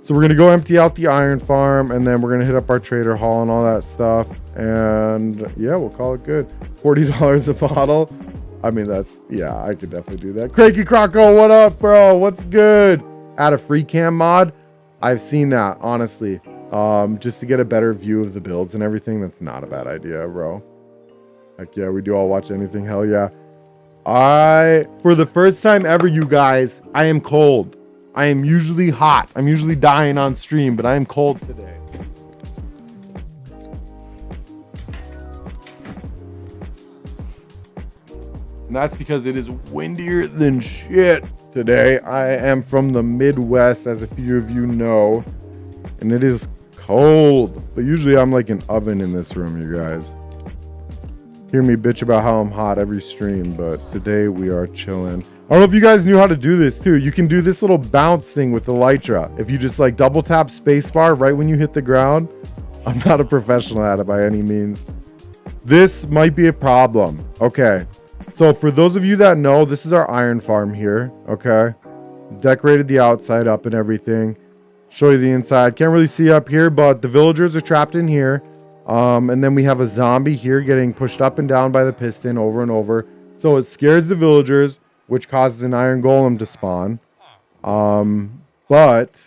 So we're going to go empty out the iron farm, and then we're going to hit up our trader hall and all that stuff. And yeah, we'll call it good. $40 a bottle. I mean, that's, yeah, I could definitely do that. Cranky Croco, what up, bro? What's good? Add a free cam mod. I've seen that, honestly. Just to get a better view of the builds and everything. That's not a bad idea, bro. Heck yeah, we do all watch anything. Hell yeah. For the first time ever, you guys, I am cold. I am usually hot. I'm usually dying on stream, but I am cold today. And that's because it is windier than shit today. I am from the Midwest, as a few of you know, and it is cold. But usually I'm like an oven in this room, you guys. Hear me bitch about how I'm hot every stream, but today we are chilling. I don't know if you guys knew how to do this too. You can do this little bounce thing with the Elytra. If you just like double tap spacebar right when you hit the ground. I'm not a professional at it by any means. This might be a problem. Okay. So for those of you that know, this is our iron farm here. Okay. Decorated the outside up and everything. Show you the inside. Can't really see up here, but the villagers are trapped in here. And then we have a zombie here getting pushed up and down by the piston over and over. So it scares the villagers, which causes an iron golem to spawn. But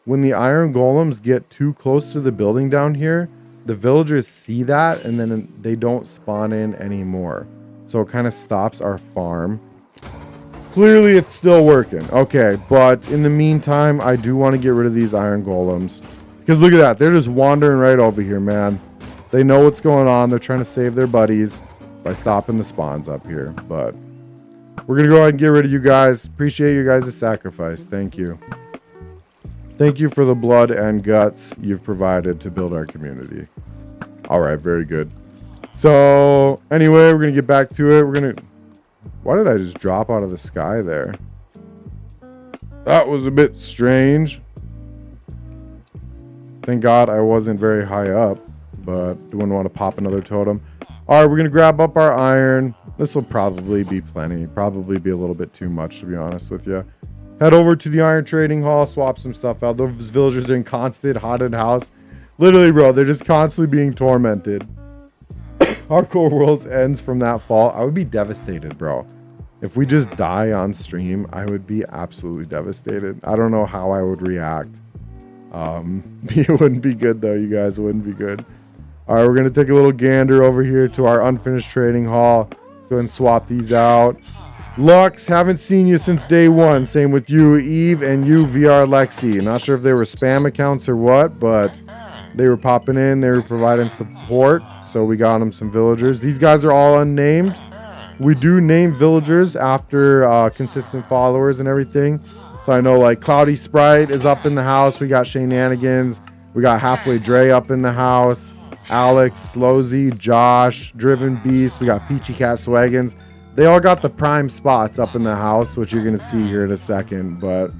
when the iron golems get too close to the building down here, the villagers see that and then they don't spawn in anymore. So it kind of stops our farm. Clearly it's still working. Okay, but in the meantime, I do want to get rid of these iron golems. Because look at that. They're just wandering right over here, man. They know what's going on. They're trying to save their buddies by stopping the spawns up here. But we're going to go ahead and get rid of you guys. Appreciate you guys' sacrifice. Thank you. Thank you for the blood and guts you've provided to build our community. All right, very good. So anyway, we're going to get back to it. We're going to... Why did I just drop out of the sky there? That was a bit strange. Thank God I wasn't very high up, but wouldn't want to pop another totem. All right, we're going to grab up our iron. This will probably be plenty. Probably be a little bit too much, to be honest with you. Head over to the iron trading hall, swap some stuff out. Those villagers are in constant haunted house. Literally, bro, they're just constantly being tormented. Hardcore Worlds ends from that fall. I would be devastated, bro. If we just die on stream, I would be absolutely devastated. I don't know how I would react. It wouldn't be good though, you guys. It wouldn't be good. All right, we're gonna take a little gander over here to our unfinished trading hall. Go ahead and swap these out. Lux, haven't seen you since day one. Same with you, Eve, and you, VR Lexi. Not sure if they were spam accounts or what, but they were popping in. They were providing support, so we got them some villagers. These guys are all unnamed. We do name villagers after consistent followers and everything. So I know like Cloudy Sprite is up in the house. We got Shenanigans. We got Halfway Dre up in the house. Alex, Slowzy, Josh, Driven Beast. We got Peachy Cat Swaggins. They all got the prime spots up in the house, which you're going to see here in a second. But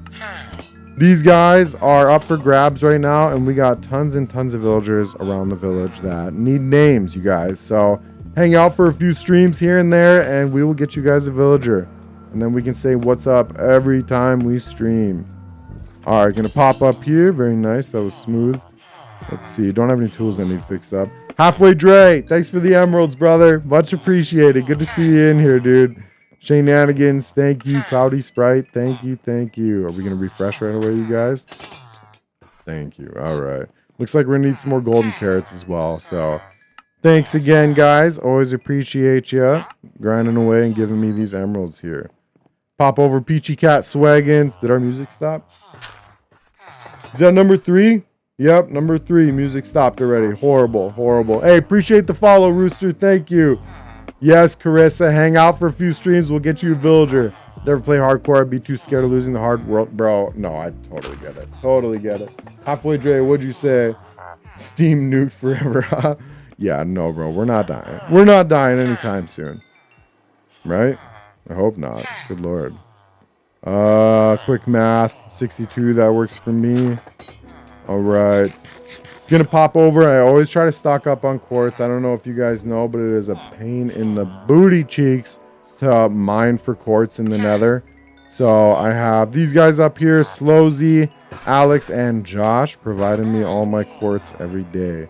these guys are up for grabs right now. And we got tons and tons of villagers around the village that need names, you guys. So hang out for a few streams here and there, and we will get you guys a villager. And then we can say what's up every time we stream. All right, gonna pop up here. Very nice. That was smooth. Let's see. Don't have any tools I need fixed up. Halfway Dre, thanks for the emeralds, brother. Much appreciated. Good to see you in here, dude. Shenanigans, thank you. Cloudy Sprite, thank you, thank you. Are we gonna refresh right away, you guys? Thank you. All right. Looks like we're gonna need some more golden carrots as well. So thanks again, guys. Always appreciate you grinding away and giving me these emeralds here. Pop over Peachy Cat Swaggins. Did our music stop? Is that number 3? Yep, number 3. Music stopped already. Horrible, horrible. Hey, appreciate the follow, Rooster. Thank you. Yes, Carissa, hang out for a few streams. We'll get you a villager. Never play hardcore. I'd be too scared of losing the hard world. Bro, no, I totally get it. Totally get it. Halfway Dre, what'd you say? Steam nuke forever, huh? Yeah, no, bro. We're not dying. We're not dying anytime soon. Right? I hope not. Good lord. Quick math. 62, that works for me. Alright. Gonna pop over. I always try to stock up on quartz. I don't know if you guys know, but it is a pain in the booty cheeks to mine for quartz in the nether. So I have these guys up here, Slowzy, Alex, and Josh, providing me all my quartz every day.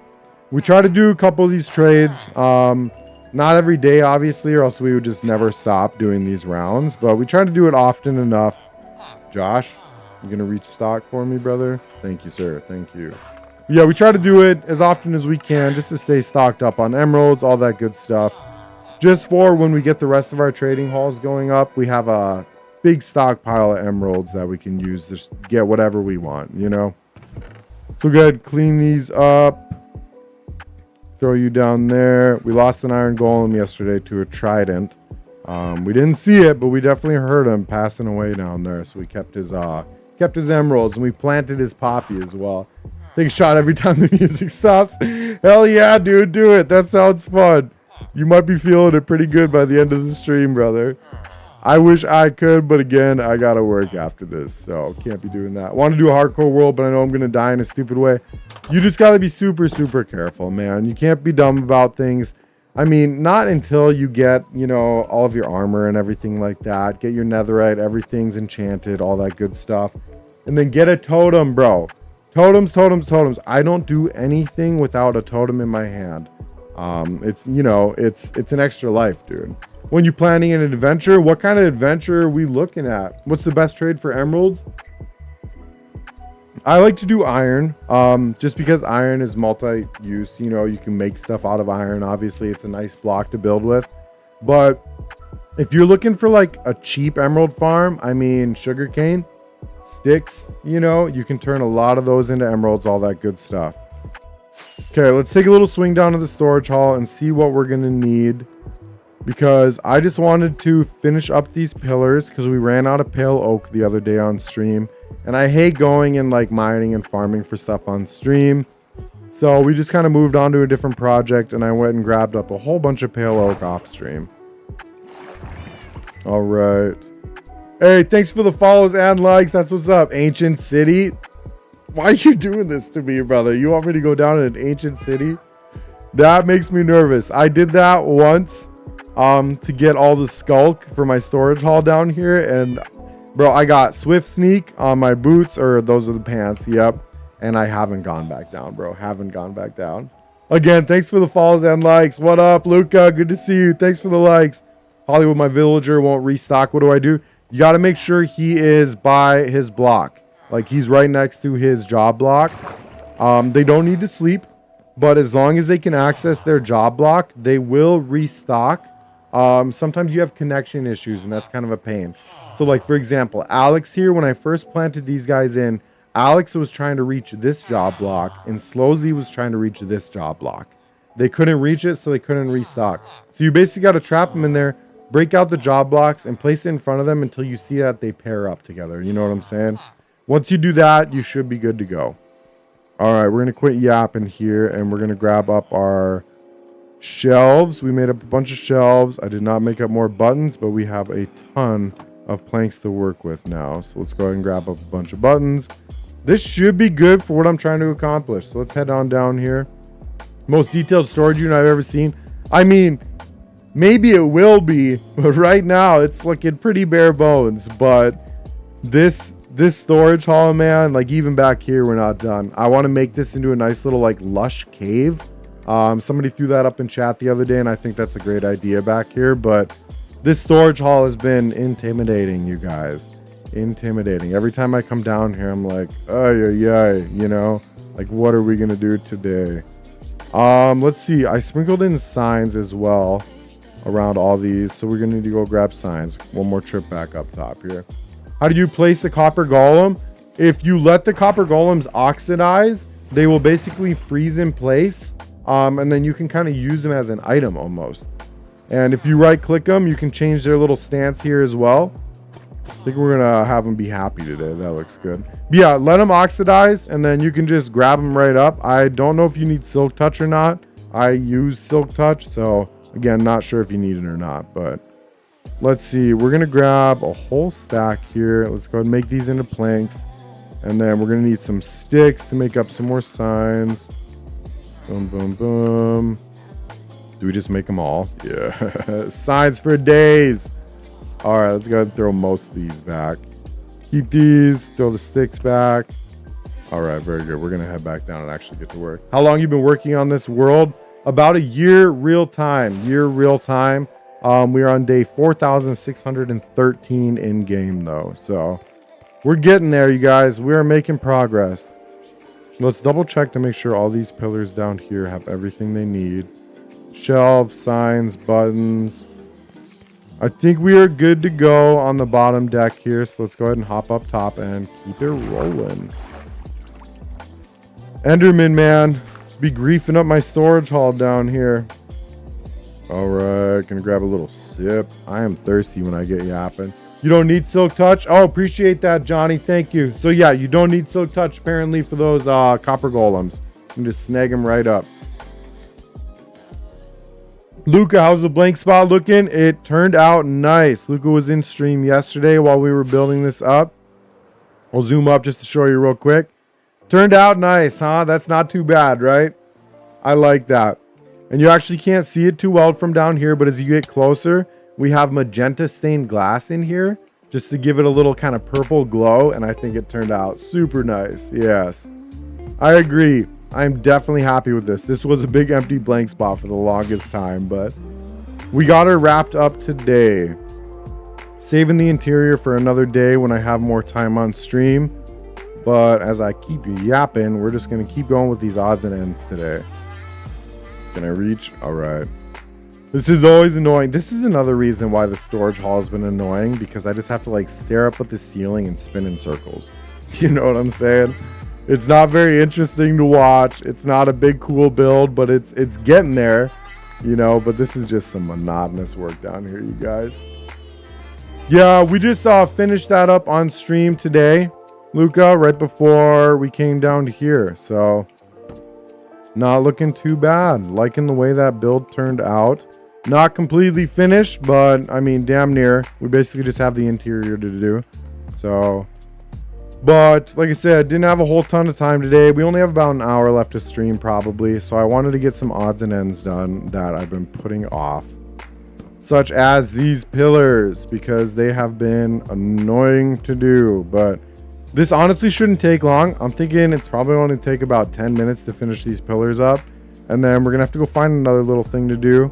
We try to do a couple of these trades. Not every day, obviously, or else we would just never stop doing these rounds. But we try to do it often enough. Josh, you gonna reach stock for me, brother? Thank you, sir. Thank you. Yeah, we try to do it as often as we can just to stay stocked up on emeralds, all that good stuff. Just for when we get the rest of our trading halls going up, we have a big stockpile of emeralds that we can use to get whatever we want, you know? So go ahead, clean these up. Throw you down there. We lost an iron golem yesterday to a trident. We didn't see it, but we definitely heard him passing away down there. So we kept his emeralds, and we planted his poppy as well. Take a shot every time the music stops. Hell yeah, dude, do it. That sounds fun. You might be feeling it pretty good by the end of the stream, brother. I wish I could, but again, I gotta work after this, so can't be doing that. Want to do a hardcore world, but I know I'm gonna die in a stupid way. You just gotta be super, super careful, man. You can't be dumb about things. I mean, not until you get, you know, all of your armor and everything like that. Get your netherite, everything's enchanted, all that good stuff. And then get a totem, bro. Totems, totems, totems. I don't do anything without a totem in my hand. It's, you know, it's an extra life, dude. When you're planning an adventure, what kind of adventure are we looking at? What's the best trade for emeralds? I like to do iron, just because iron is multi-use. You know, you can make stuff out of iron. Obviously, it's a nice block to build with. But if you're looking for like a cheap emerald farm, I mean, sugarcane, sticks, you know, you can turn a lot of those into emeralds, all that good stuff. Okay, let's take a little swing down to the storage hall and see what we're going to need. Because I just wanted to finish up these pillars because we ran out of pale oak the other day on stream. And I hate going and like mining and farming for stuff on stream. So we just kind of moved on to a different project and I went and grabbed up a whole bunch of pale oak off stream. All right. Hey, thanks for the follows and likes. That's what's up. Ancient City. Why are you doing this to me, brother? You want me to go down in an ancient city? That makes me nervous. I did that once to get all the skulk for my storage hall down here. And, bro, I got Swift Sneak on my boots, or those are the pants. Yep. And I haven't gone back down, bro. Haven't gone back down. Again, thanks for the follows and likes. What up, Luca? Good to see you. Thanks for the likes. Hollywood, my villager won't restock. What do? You got to make sure he is by his block. Like, he's right next to his job block. They don't need to sleep, but as long as they can access their job block, they will restock. Sometimes you have connection issues, and that's kind of a pain. So, like, for example, Alex here, when I first planted these guys in, Alex was trying to reach this job block, and Slowzy was trying to reach this job block. They couldn't reach it, so they couldn't restock. So you basically got to trap them in there, break out the job blocks, and place it in front of them until you see that they pair up together. You know what I'm saying? Once you do that, you should be good to go. All right, we're going to quit yapping here, and we're going to grab up our shelves. We made up a bunch of shelves. I did not make up more buttons, but we have a ton of planks to work with now. So let's go ahead and grab up a bunch of buttons. This should be good for what I'm trying to accomplish. So let's head on down here. Most detailed storage unit I've ever seen. I mean, maybe it will be, but right now it's looking pretty bare bones. But this storage hall, man, like even back here, we're not done. I want to make this into a nice little like lush cave. Somebody threw that up in chat the other day, and I think that's a great idea back here. But This storage hall has been intimidating, you guys. Intimidating. Every time I come down here, I'm like, ay, you know, like, what are we gonna do today? Let's see. I sprinkled in signs as well around all these, so we're gonna need to go grab signs. One more trip back up top here. How do you place a copper golem? If you let the copper golems oxidize, they will basically freeze in place, and then you can kind of use them as an item almost. And if you right click them, you can change their little stance here as well. I think we're gonna have them be happy today. That looks good. But yeah, let them oxidize, and then you can just grab them right up. I don't know if you need silk touch or not. I use silk touch, so again, not sure if you need it or not, but let's see. We're gonna grab a whole stack here. Let's go ahead and make these into planks, and then we're gonna need some sticks to make up some more signs. Boom, boom, boom. Do we just make them all? Yeah. Signs for days. All right, let's go ahead and throw most of these back. Keep these, throw the sticks back. All right, very good. We're gonna head back down and actually get to work. How long you been working on this world? About a year real time. We are on day 4,613 in game though. So we're getting there, you guys. We are making progress. Let's double check to make sure all these pillars down here have everything they need. Shelves, signs, buttons. I think we are good to go on the bottom deck here. So let's go ahead and hop up top and keep it rolling. Enderman, man. Just be griefing up my storage hall down here. All right. Gonna grab a little sip. I am thirsty when I get yapping. You don't need silk touch? Oh, appreciate that, Johnny. Thank you. So yeah, you don't need silk touch apparently for those copper golems. You can just snag them right up. Luca, how's the blank spot looking? It turned out nice. Luca was in stream yesterday while we were building this up. I'll zoom up just to show you real quick. Turned out nice, huh? That's not too bad, right? I like that. And you actually can't see it too well from down here, but as you get closer, we have magenta stained glass in here just to give it a little kind of purple glow, and I think it turned out super nice. Yes, I agree. I'm definitely happy with this. This was a big empty blank spot for the longest time, but we got her wrapped up today. Saving the interior for another day when I have more time on stream. But as I keep yapping, we're just going to keep going with these odds and ends today. Can I reach? All right. This is always annoying. This is another reason why the storage hall has been annoying, because I just have to like stare up at the ceiling and spin in circles. You know what I'm saying? It's not very interesting to watch. It's not a big cool build, but it's getting there, you know. But this is just some monotonous work down here, you guys. Yeah, we just finished that up on stream today, Luca, right before we came down to here. So not looking too bad. Liking the way that build turned out. Not completely finished, but I mean, damn near. We basically just have the interior to do. So, but like I said, didn't have a whole ton of time today. We only have about an hour left to stream probably. So I wanted to get some odds and ends done that I've been putting off. Such as these pillars, because they have been annoying to do. But this honestly shouldn't take long. I'm thinking it's probably only take about 10 minutes to finish these pillars up. And then we're going to have to go find another little thing to do.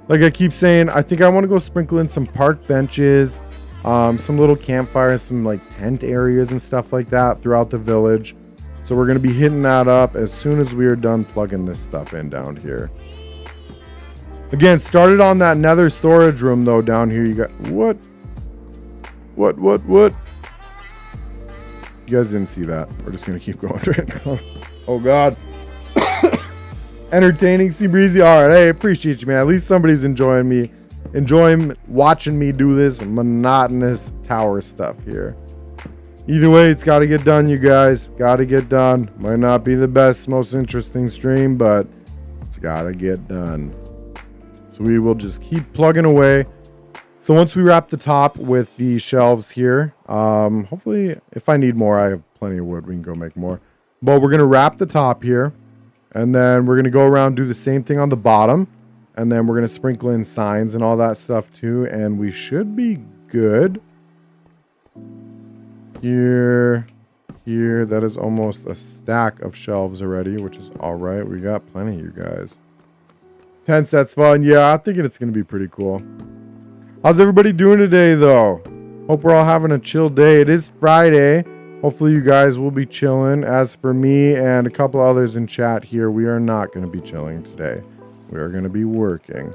Like I keep saying, I think I want to go sprinkle in some park benches, some little campfires, some like tent areas and stuff like that throughout the village. So we're going to be hitting that up as soon as we are done plugging this stuff in down here. Again, started on that nether storage room though down here. You got what? You guys didn't see that. We're just going to keep going right now. Oh God. Entertaining Sea Breezy. All right, hey, appreciate you, man. At least somebody's enjoying watching me do this monotonous tower stuff here. Either way, it's got to get done, you guys. Got to get done. Might not be the best, most interesting stream, but it's got to get done. So we will just keep plugging away. So once we wrap the top with the shelves here, hopefully, if I need more, I have plenty of wood. We can go make more. But we're going to wrap the top here. And then we're going to go around, do the same thing on the bottom. And then we're going to sprinkle in signs and all that stuff too. And we should be good. Here. That is almost a stack of shelves already, which is all right. We got plenty, you guys. Tents, that's fun. Yeah, I'm thinking it's going to be pretty cool. How's everybody doing today, though? Hope we're all having a chill day. It is Friday. Hopefully you guys will be chilling. As for me and a couple others in chat here, we are not going to be chilling today. We are going to be working.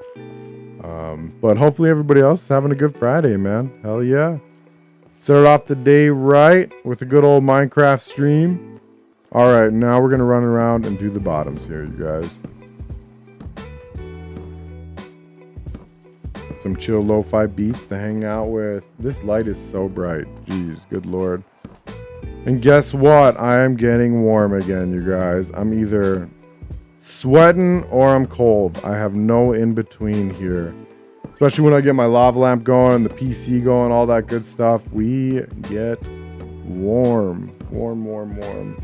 But hopefully everybody else is having a good Friday, man. Hell yeah. Started off the day right with a good old Minecraft stream. All right, now we're going to run around and do the bottoms here, you guys. Some chill lo-fi beats to hang out with. This light is so bright. Jeez, good lord. And guess what? I am getting warm again, you guys. I'm either sweating or I'm cold. I have no in between here. Especially when I get my lava lamp going, the PC going, all that good stuff. We get warm. Warm.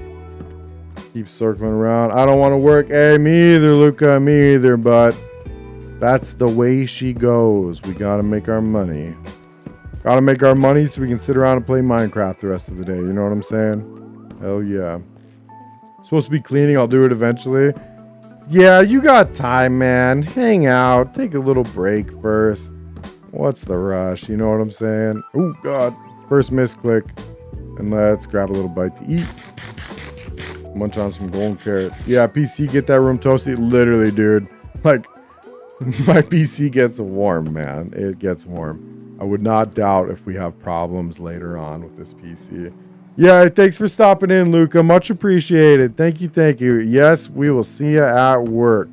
Keep circling around. I don't want to work. Hey, me either, Luca. Me either, but that's the way she goes. We gotta make our money. Gotta make our money so we can sit around and play Minecraft the rest of the day. You know what I'm saying? Hell yeah. Supposed to be cleaning. I'll do it eventually. Yeah, you got time, man. Hang out. Take a little break first. What's the rush? You know what I'm saying? Oh, God. First misclick. And let's grab a little bite to eat. Munch on some golden carrots. Yeah, PC, get that room toasty. Literally, dude. Like, my PC gets warm, man. It gets warm. I would not doubt if we have problems later on with this PC. Yeah, thanks for stopping in, Luca. Much appreciated. Thank you. Yes, we will see you at work.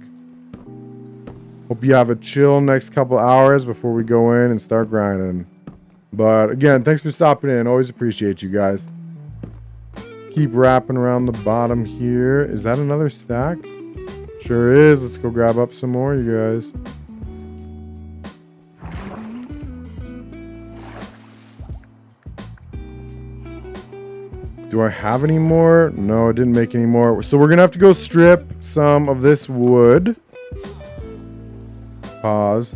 Hope you have a chill next couple hours before we go in and start grinding. But again, thanks for stopping in. Always appreciate you guys. Keep wrapping around the bottom here. Is that another stack? Sure is. Let's go grab up some more, you guys. Do I have any more? No, I didn't make any more. So we're going to have to go strip some of this wood. Pause.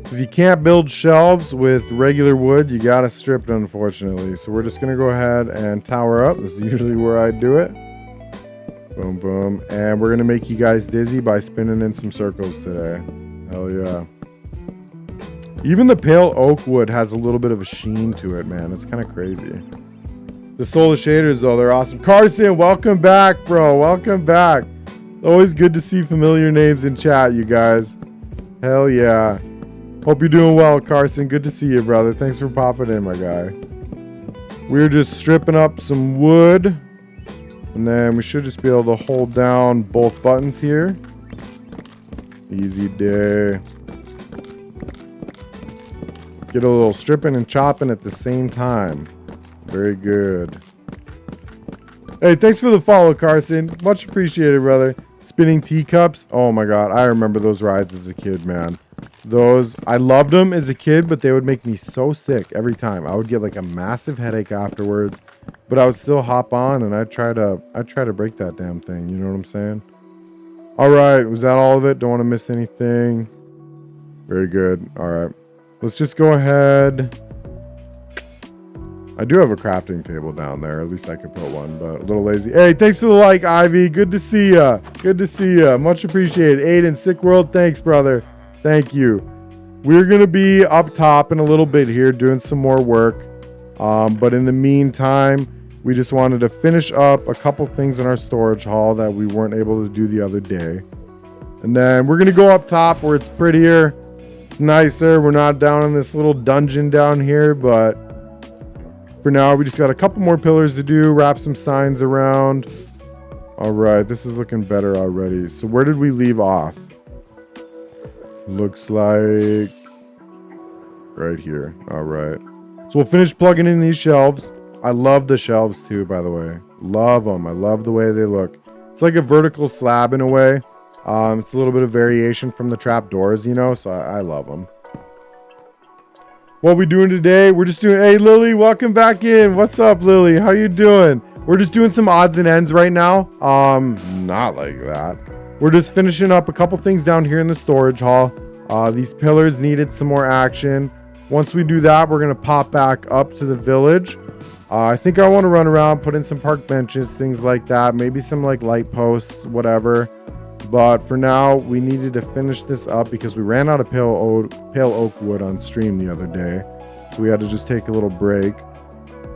Because you can't build shelves with regular wood. You got to strip it, unfortunately. So we're just going to go ahead and tower up. This is usually where I do it. Boom, boom. And we're going to make you guys dizzy by spinning in some circles today. Hell yeah. Even the pale oak wood has a little bit of a sheen to it, man. It's kind of crazy. The solar shaders, though, they're awesome. Carson, welcome back, bro. Welcome back. Always good to see familiar names in chat, you guys. Hell yeah. Hope you're doing well, Carson. Good to see you, brother. Thanks for popping in, my guy. We're just stripping up some wood. And then we should just be able to hold down both buttons here. Easy day. Get a little stripping and chopping at the same time. Very good. Hey, thanks for the follow, Carson. Much appreciated, brother. Spinning teacups. Oh my God. I remember those rides as a kid, man. I loved them as a kid, but they would make me so sick every time. I would get like a massive headache afterwards, but I would still hop on and I'd try to break that damn thing. You know what I'm saying? All right. Was that all of it? Don't want to miss anything. Very good. All right. Let's just go ahead. I do have a crafting table down there. At least I could put one, but a little lazy. Hey, thanks for the like, Ivy. Good to see ya. Good to see ya. Much appreciated. Aiden, Sick World. Thanks, brother. Thank you. We're going to be up top in a little bit here doing some more work. But in the meantime, we just wanted to finish up a couple things in our storage hall that we weren't able to do the other day. And then we're going to go up top where it's prettier. It's nicer. We're not down in this little dungeon down here, but for now, we just got a couple more pillars to do, wrap some signs around. All right, this is looking better already. So where did we leave off? Looks like right here. All right. So we'll finish plugging in these shelves. I love the shelves too, by the way. Love them. I love the way they look. It's like a vertical slab in a way. It's a little bit of variation from the trap doors, you know, so I love them. What are we doing today? We're just doing, hey, Lily, welcome back in. What's up, Lily? How you doing? We're just doing some odds and ends right now. Not like that. We're just finishing up a couple things down here in the storage hall. These pillars needed some more action. Once we do that, we're going to pop back up to the village. I think I want to run around, put in some park benches, things like that. Maybe some like light posts, whatever. But for now, we needed to finish this up because we ran out of pale oak wood on stream the other day. So we had to just take a little break.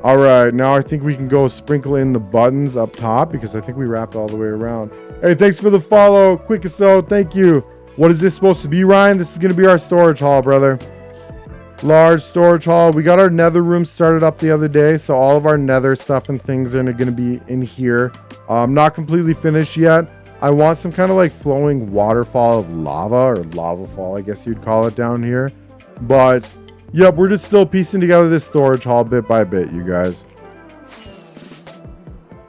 All right, now I think we can go sprinkle in the buttons up top because I think we wrapped all the way around. Hey, thanks for the follow, Quickaso. Thank you. What is this supposed to be, Ryan? This is going to be our storage hall, brother. Large storage hall. We got our nether room started up the other day, so all of our nether stuff and things are going to be in here. Not completely finished yet. I want some kind of like flowing waterfall of lava, or lava fall, I guess you'd call it, down here. But yep, we're just still piecing together this storage hall bit by bit, you guys.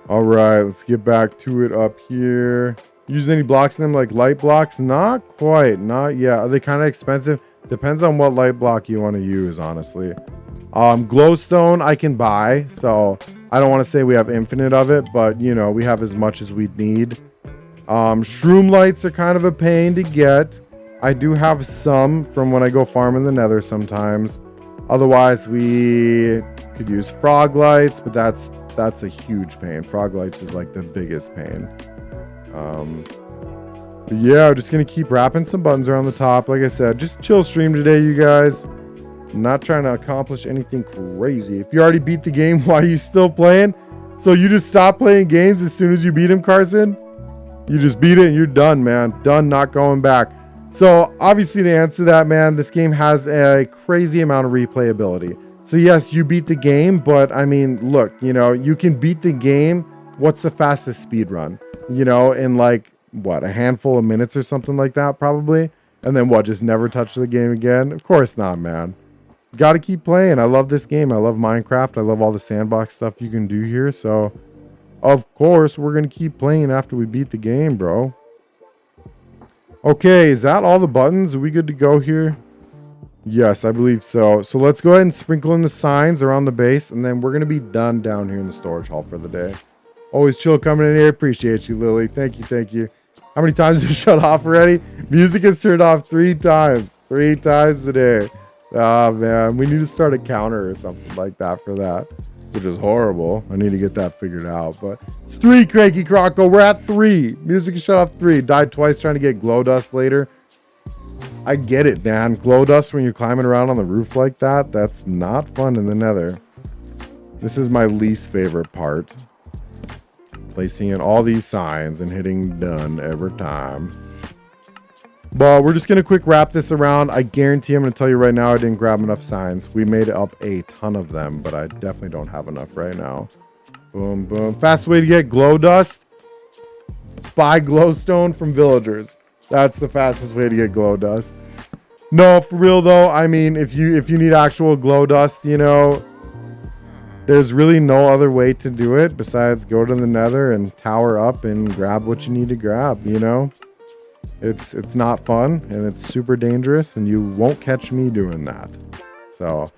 All right, let's get back to it up here. Use any blocks in them, like light blocks? Not quite, not yet. Are they kind of expensive? Depends on what light block you want to use, honestly. Glowstone I can buy, so I don't want to say we have infinite of it, but you know, we have as much as we need. Shroom lights are kind of a pain to get. I do have some from when I go farm in the nether sometimes. Otherwise, we could use frog lights, but that's a huge pain. Frog lights is like the biggest pain. But yeah, we're just gonna keep wrapping some buttons around the top. Like I said, just chill stream today, you guys. I'm not trying to accomplish anything crazy. If you already beat the game, why are you still playing? So you just stop playing games as soon as you beat him, Carson? You just beat it and you're done, man. Done, not going back. So obviously to answer that, man, this game has a crazy amount of replayability. So yes, you beat the game, but I mean, look, you know, you can beat the game. What's the fastest speed run? You know, in like, what, a handful of minutes or something like that, probably. And then what, just never touch the game again? Of course not, man. Got to keep playing. I love this game. I love Minecraft. I love all the sandbox stuff you can do here. So of course, we're going to keep playing after we beat the game, bro. Okay, is that all the buttons? Are we good to go here? Yes, I believe so. So let's go ahead and sprinkle in the signs around the base, and then we're going to be done down here in the storage hall for the day. Always chill coming in here. Appreciate you, Lily. Thank you, thank you. How many times have you shut off already? Music is turned off 3 times. 3 times today. Oh, man. We need to start a counter or something like that for that. Which is horrible. I need to get that figured out. But it's 3, Cranky Croco. We're at 3. Music is shut off 3. Died twice trying to get glow dust later. I get it, man. Glow dust when you're climbing around on the roof like that. That's not fun in the nether. This is my least favorite part. Placing in all these signs and hitting done every time. But we're just going to quick wrap this around. I guarantee I'm going to tell you right now I didn't grab enough signs. We made up a ton of them, but I definitely don't have enough right now. Boom, boom. Fastest way to get glow dust? Buy glowstone from villagers. That's the fastest way to get glow dust. No, for real though. I mean, if you need actual glow dust, you know, there's really no other way to do it besides go to the nether and tower up and grab what you need to grab, you know? It's not fun and it's super dangerous and you won't catch me doing that. So,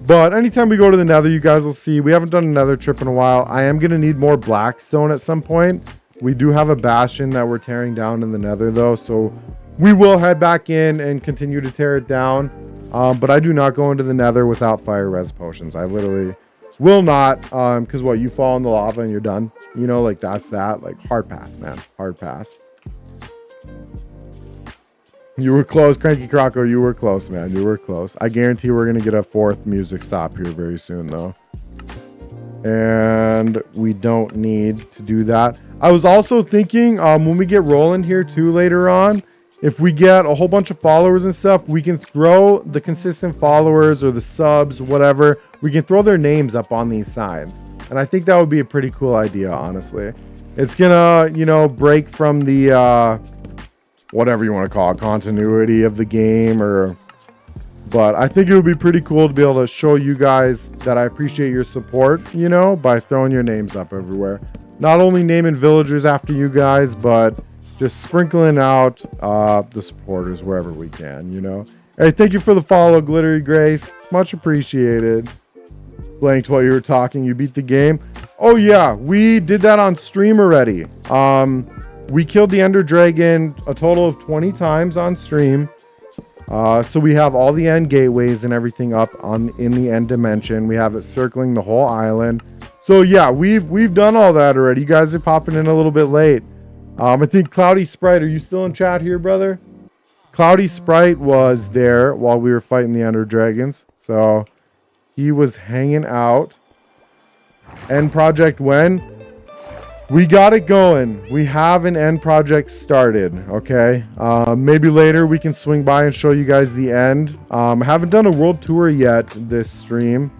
but anytime we go to the nether, you guys will see we haven't done another trip in a while. I am going to need more blackstone at some point. We do have a bastion that we're tearing down in the nether though. So we will head back in and continue to tear it down. But I do not go into the nether without fire res potions. I literally will not. Because what, you fall in the lava and you're done. You know, like that's that. Like hard pass, man. Hard pass. You were close, Cranky Croco. You were close, man. You were close. I guarantee we're going to get a 4th music stop here very soon, though. And we don't need to do that. I was also thinking when we get rolling here, too, later on, if we get a whole bunch of followers and stuff, we can throw the consistent followers or the subs, whatever. We can throw their names up on these signs. And I think that would be a pretty cool idea, honestly. It's going to, you know, break from the... whatever you want to call it, continuity of the game, but I think it would be pretty cool to be able to show you guys that I appreciate your support, you know, by throwing your names up everywhere. Not only naming villagers after you guys, but just sprinkling out the supporters wherever we can, you know. Hey, thank you for the follow, Glittery Grace. Much appreciated. Blanked while you were talking. You beat the game. Oh yeah, we did that on stream already. We killed the Ender Dragon a total of 20 times on stream. So we have all the end gateways and everything up in the end dimension. We have it circling the whole island. So yeah, we've done all that already. You guys are popping in a little bit late. I think Cloudy Sprite, are you still in chat here, brother? Cloudy Sprite was there while we were fighting the Ender Dragons. So he was hanging out. End project when? We got it going. We have an end project started, okay? Maybe later we can swing by and show you guys the end. I haven't done a world tour yet this stream.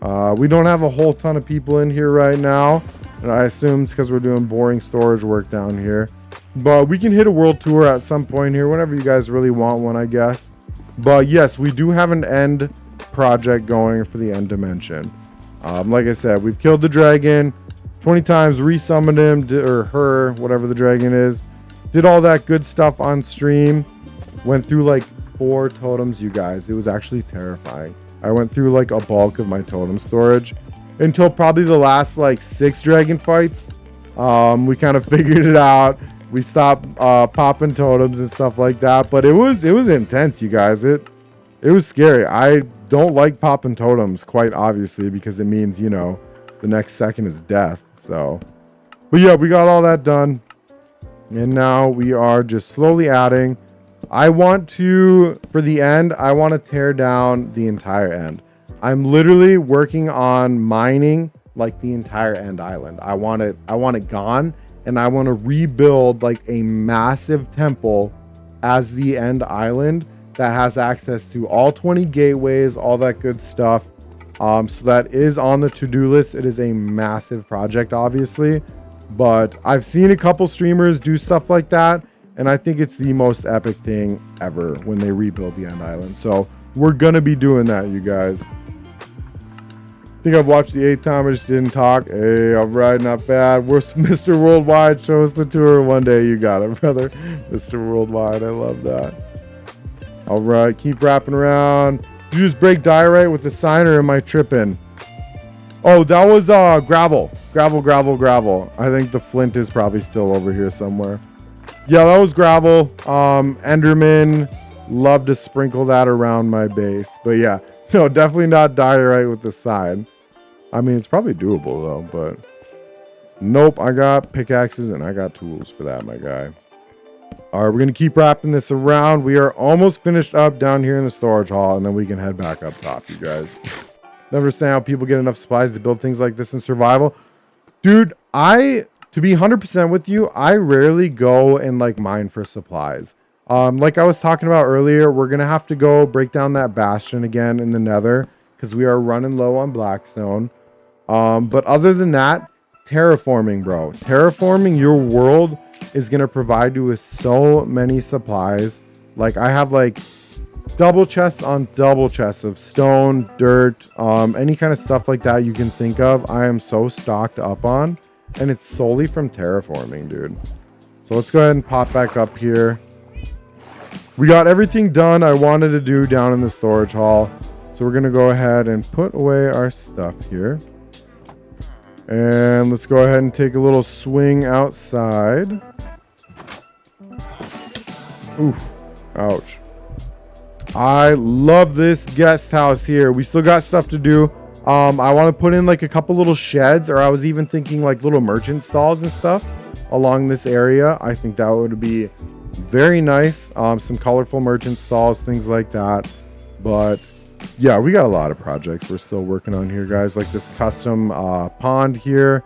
We don't have a whole ton of people in here right now. And I assume it's because we're doing boring storage work down here. But we can hit a world tour at some point here, whenever you guys really want one, I guess. But yes, we do have an end project going for the end dimension. Like I said, we've killed the dragon 20 times, resummoned him, or her, whatever the dragon is. Did all that good stuff on stream. Went through like 4 totems, you guys. It was actually terrifying. I went through like a bulk of my totem storage until probably the last like 6 dragon fights. We kind of figured it out. We stopped popping totems and stuff like that. But it was intense, you guys. It was scary. I don't like popping totems, quite obviously, because it means, you know, the next second is death. So, but yeah, we got all that done. And now we are just slowly adding. I want to, for the end, I want to tear down the entire end. I'm literally working on mining like the entire end island. I want it gone, and I want to rebuild like a massive temple as the end island that has access to all 20 gateways, all that good stuff. So that is on the to-do list. It is a massive project, obviously, but I've seen a couple streamers do stuff like that, and I think it's the most epic thing ever when they rebuild the end island. So we're gonna be doing that, you guys. I think I've watched the 8th time. I just didn't talk. Hey, all right, not bad. We're Mr. Worldwide. Show us the tour one day. You got it, brother. Mr. Worldwide. I love that. All right, keep wrapping around. Did you just break diorite with the sign, or am I tripping? Oh, that was gravel. Gravel. I think the flint is probably still over here somewhere. Yeah, that was gravel. Enderman love to sprinkle that around my base. But yeah, no, definitely not diorite with the sign. I mean, it's probably doable though, but nope, I got pickaxes and I got tools for that, my guy. All right, we're going to keep wrapping this around. We are almost finished up down here in the storage hall, and then we can head back up top, you guys. Never understand how people get enough supplies to build things like this in survival. Dude, to be 100% with you, I rarely go and like mine for supplies. Like I was talking about earlier, we're going to have to go break down that bastion again in the nether because we are running low on blackstone. But other than that, terraforming, bro. Terraforming your world is going to provide you with so many supplies. Like I have like double chests on double chests of stone, dirt, any kind of stuff like that you can think of. I am so stocked up on, and it's solely from terraforming, dude. So let's go ahead and pop back up here. We got everything done I wanted to do down in the storage hall. So we're going to go ahead and put away our stuff here. And let's go ahead and take a little swing outside. Oof. Ouch. I love this guest house here. We still got stuff to do. I want to put in like a couple little sheds, or I was even thinking like little merchant stalls and stuff along this area. I think that would be very nice. Some colorful merchant stalls, things like that. But yeah, we got a lot of projects we're still working on here, guys, like this custom pond here.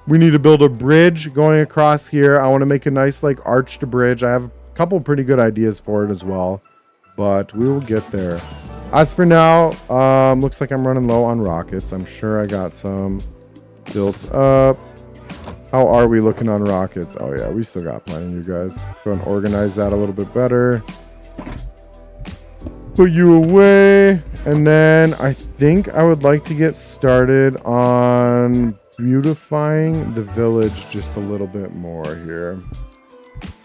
We need to build a bridge going across here. I want to make a nice like arched bridge. I have a couple pretty good ideas for it as well, but we will get there. As for now, looks like I'm running low on rockets. I'm sure I got some built up. How are we looking on rockets? Oh yeah, we still got plenty, you guys. Let's go and organize that a little bit better. Put you away, and then I think I would like to get started on beautifying the village just a little bit more here.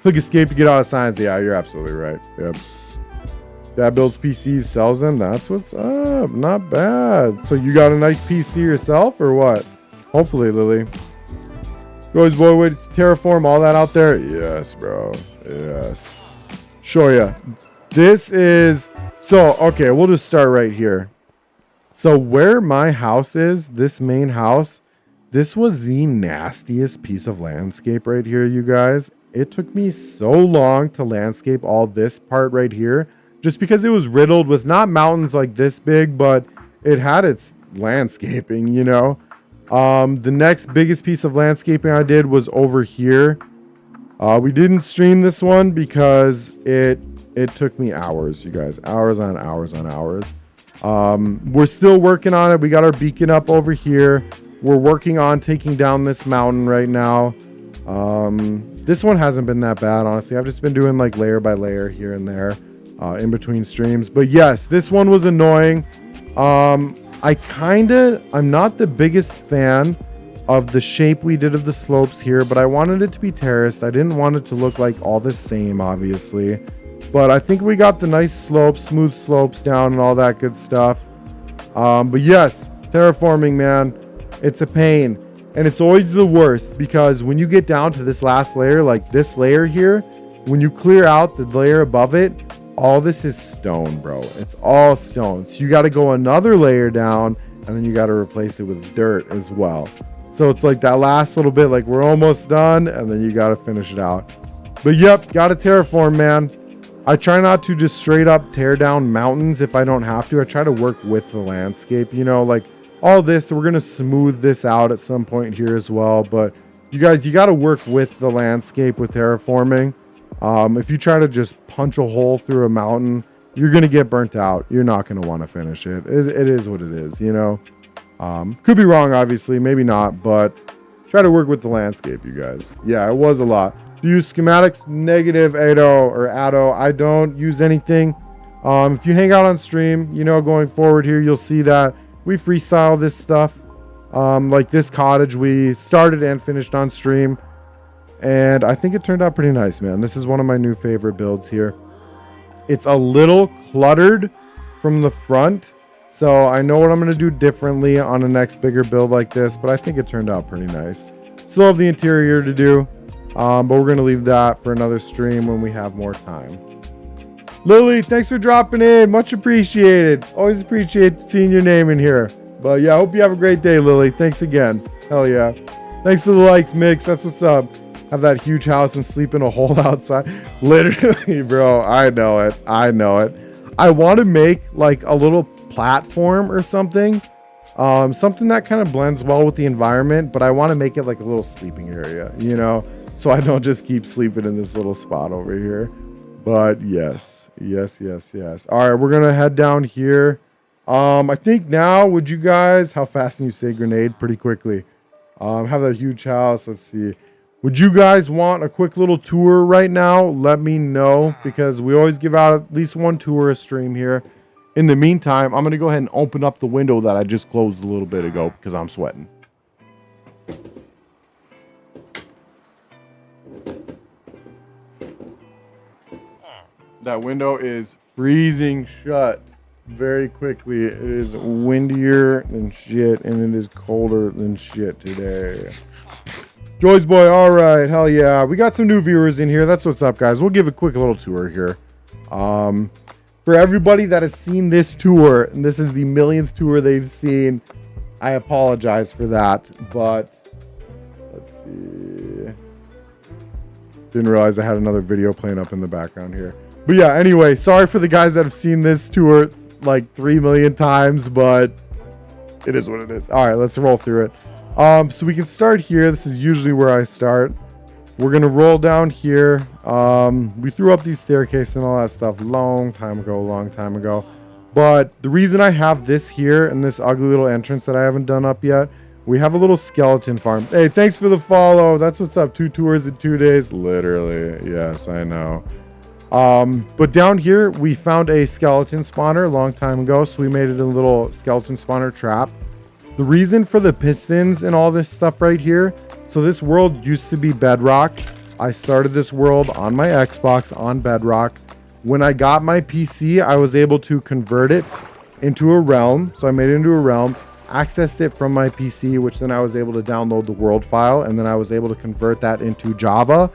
Click escape to get out of science. Yeah, you're absolutely right. Yep. That builds PCs, sells them. That's what's up. Not bad. So you got a nice PC yourself, or what? Hopefully, Lily. Goes boy, wait, terraform all that out there. Yes, bro. Yes. Show ya. This is. So, okay, we'll just start right here. So where my house is, this main house, This was the nastiest piece of landscape right here, you guys. It took me so long to landscape all this part right here, just because it was riddled with not mountains like this big, but it had its landscaping, you know. The next biggest piece of landscaping I did was over here. We didn't stream this one because it took me hours, you guys. Hours on hours on hours. We're still working on it. We got our beacon up over here. We're working on taking down this mountain right now. This one hasn't been that bad, honestly. I've just been doing like layer by layer here and there in between streams. But yes, this one was annoying. I'm not the biggest fan of the shape we did of the slopes here, but I wanted it to be terraced. I didn't want it to look like all the same, obviously. But I think we got the nice slopes, smooth slopes down and all that good stuff. But yes, terraforming, man, it's a pain. And it's always the worst because when you get down to this last layer, like this layer here, when you clear out the layer above it, all this is stone, bro. It's all stone. So you got to go another layer down and then you got to replace it with dirt as well. So it's like that last little bit, like we're almost done and then you got to finish it out. But yep, got to terraform, man. I try not to just straight up tear down mountains if I don't have to. I try to work with the landscape, you know, like all this. We're going to smooth this out at some point here as well. But you guys, you got to work with the landscape with terraforming. If you try to just punch a hole through a mountain, you're going to get burnt out. You're not going to want to finish it. It is what it is, you know. Could be wrong, obviously. Maybe not. But try to work with the landscape, you guys. Yeah, it was a lot. Use schematics, negative Ado or Ado. I don't use anything. If you hang out on stream, you know, going forward here, you'll see that we freestyle this stuff. Like this cottage, we started and finished on stream. And I think it turned out pretty nice, man. This is one of my new favorite builds here. It's a little cluttered from the front. So I know what I'm going to do differently on the next bigger build like this. But I think it turned out pretty nice. Still have the interior to do. But we're going to leave that for another stream when we have more time. Lily, thanks for dropping in. Much appreciated. Always appreciate seeing your name in here. But yeah, I hope you have a great day, Lily. Thanks again. Hell yeah. Thanks for the likes, Mix. That's what's up. Have that huge house and sleep in a hole outside. Literally, bro. I know it. I know it. I want to make like a little platform or something. Something that kind of blends well with the environment. But I want to make it like a little sleeping area, you know? So I don't just keep sleeping in this little spot over here. But yes. Yes. All right, we're going to head down here. I think now, would you guys, how fast can you say grenade? Pretty quickly. Have that huge house. Let's see. Would you guys want a quick little tour right now? Let me know, because we always give out at least one tour a stream here. In the meantime, I'm going to go ahead and open up the window that I just closed a little bit ago because I'm sweating. That window is freezing shut very quickly. It is windier than shit, and it is colder than shit today. Joy's boy, all right, hell yeah. We got some new viewers in here. That's what's up, guys. We'll give a quick little tour here. For everybody that has seen this tour, and this is the millionth tour they've seen, I apologize for that, but let's see. Didn't realize I had another video playing up in the background here. But yeah, anyway, sorry for the guys that have seen this tour like 3 million times, but it is what it is. All right, let's roll through it. So we can start here. This is usually where I start. We're going to roll down here. We threw up these staircases and all that stuff long time ago. But the reason I have this here and this ugly little entrance that I haven't done up yet, we have a little skeleton farm. Hey, thanks for the follow. That's what's up. 2 tours in 2 days. Literally. Yes, I know. But down here, we found a skeleton spawner a long time ago. So we made it a little skeleton spawner trap. The reason for the pistons and all this stuff right here. So this world used to be Bedrock. I started this world on my Xbox on Bedrock. When I got my PC, I was able to convert it into a realm. So I made it into a realm, accessed it from my PC, which then I was able to download the world file. And then I was able to convert that into Java.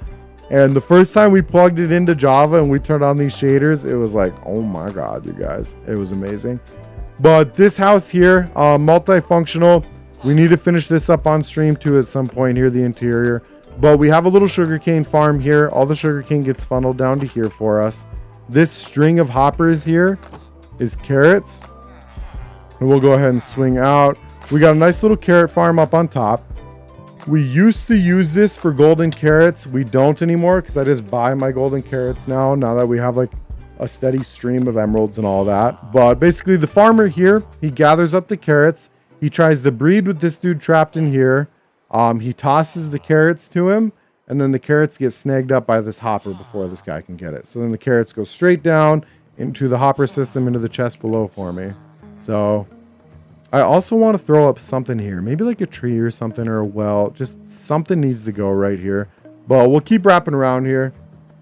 And the first time we plugged it into Java and we turned on these shaders, it was like, oh my God, you guys, it was amazing. But this house here, multifunctional. We need to finish this up on stream too at some point here, the interior. But we have a little sugarcane farm here. All the sugarcane gets funneled down to here for us. This string of hoppers here is carrots. And we'll go ahead and swing out. We got a nice little carrot farm up on top. We used to use this for golden carrots. We don't anymore because I just buy my golden carrots now that we have like a steady stream of emeralds and all that. But basically the farmer here, he gathers up the carrots. He tries to breed with this dude trapped in here. He tosses the carrots to him, and then the carrots get snagged up by this hopper before this guy can get it. So then the carrots go straight down into the hopper system into the chest below for me. So I also want to throw up something here, maybe like a tree or something, or a well. Just something needs to go right here. But we'll keep wrapping around here.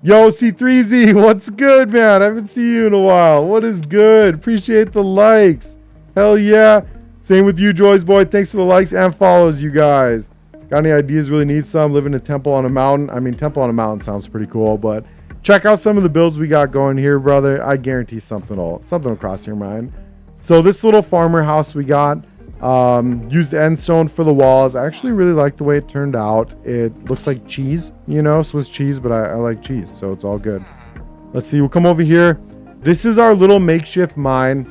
Yo, C3Z, what's good, man? I haven't seen you in a while. What is good? Appreciate the likes. Hell yeah. Same with you, Joy's boy. Thanks for the likes and follows, you guys. Got any ideas? Really need some. Live in a temple on a mountain. I mean, temple on a mountain sounds pretty cool, but check out some of the builds we got going here, brother. I guarantee something will cross your mind. So this little farmer house we got, used end stone for the walls. I actually really like the way it turned out. It looks like cheese, you know, Swiss cheese, but I like cheese, so it's all good. Let's see. We'll come over here. This is our little makeshift mine.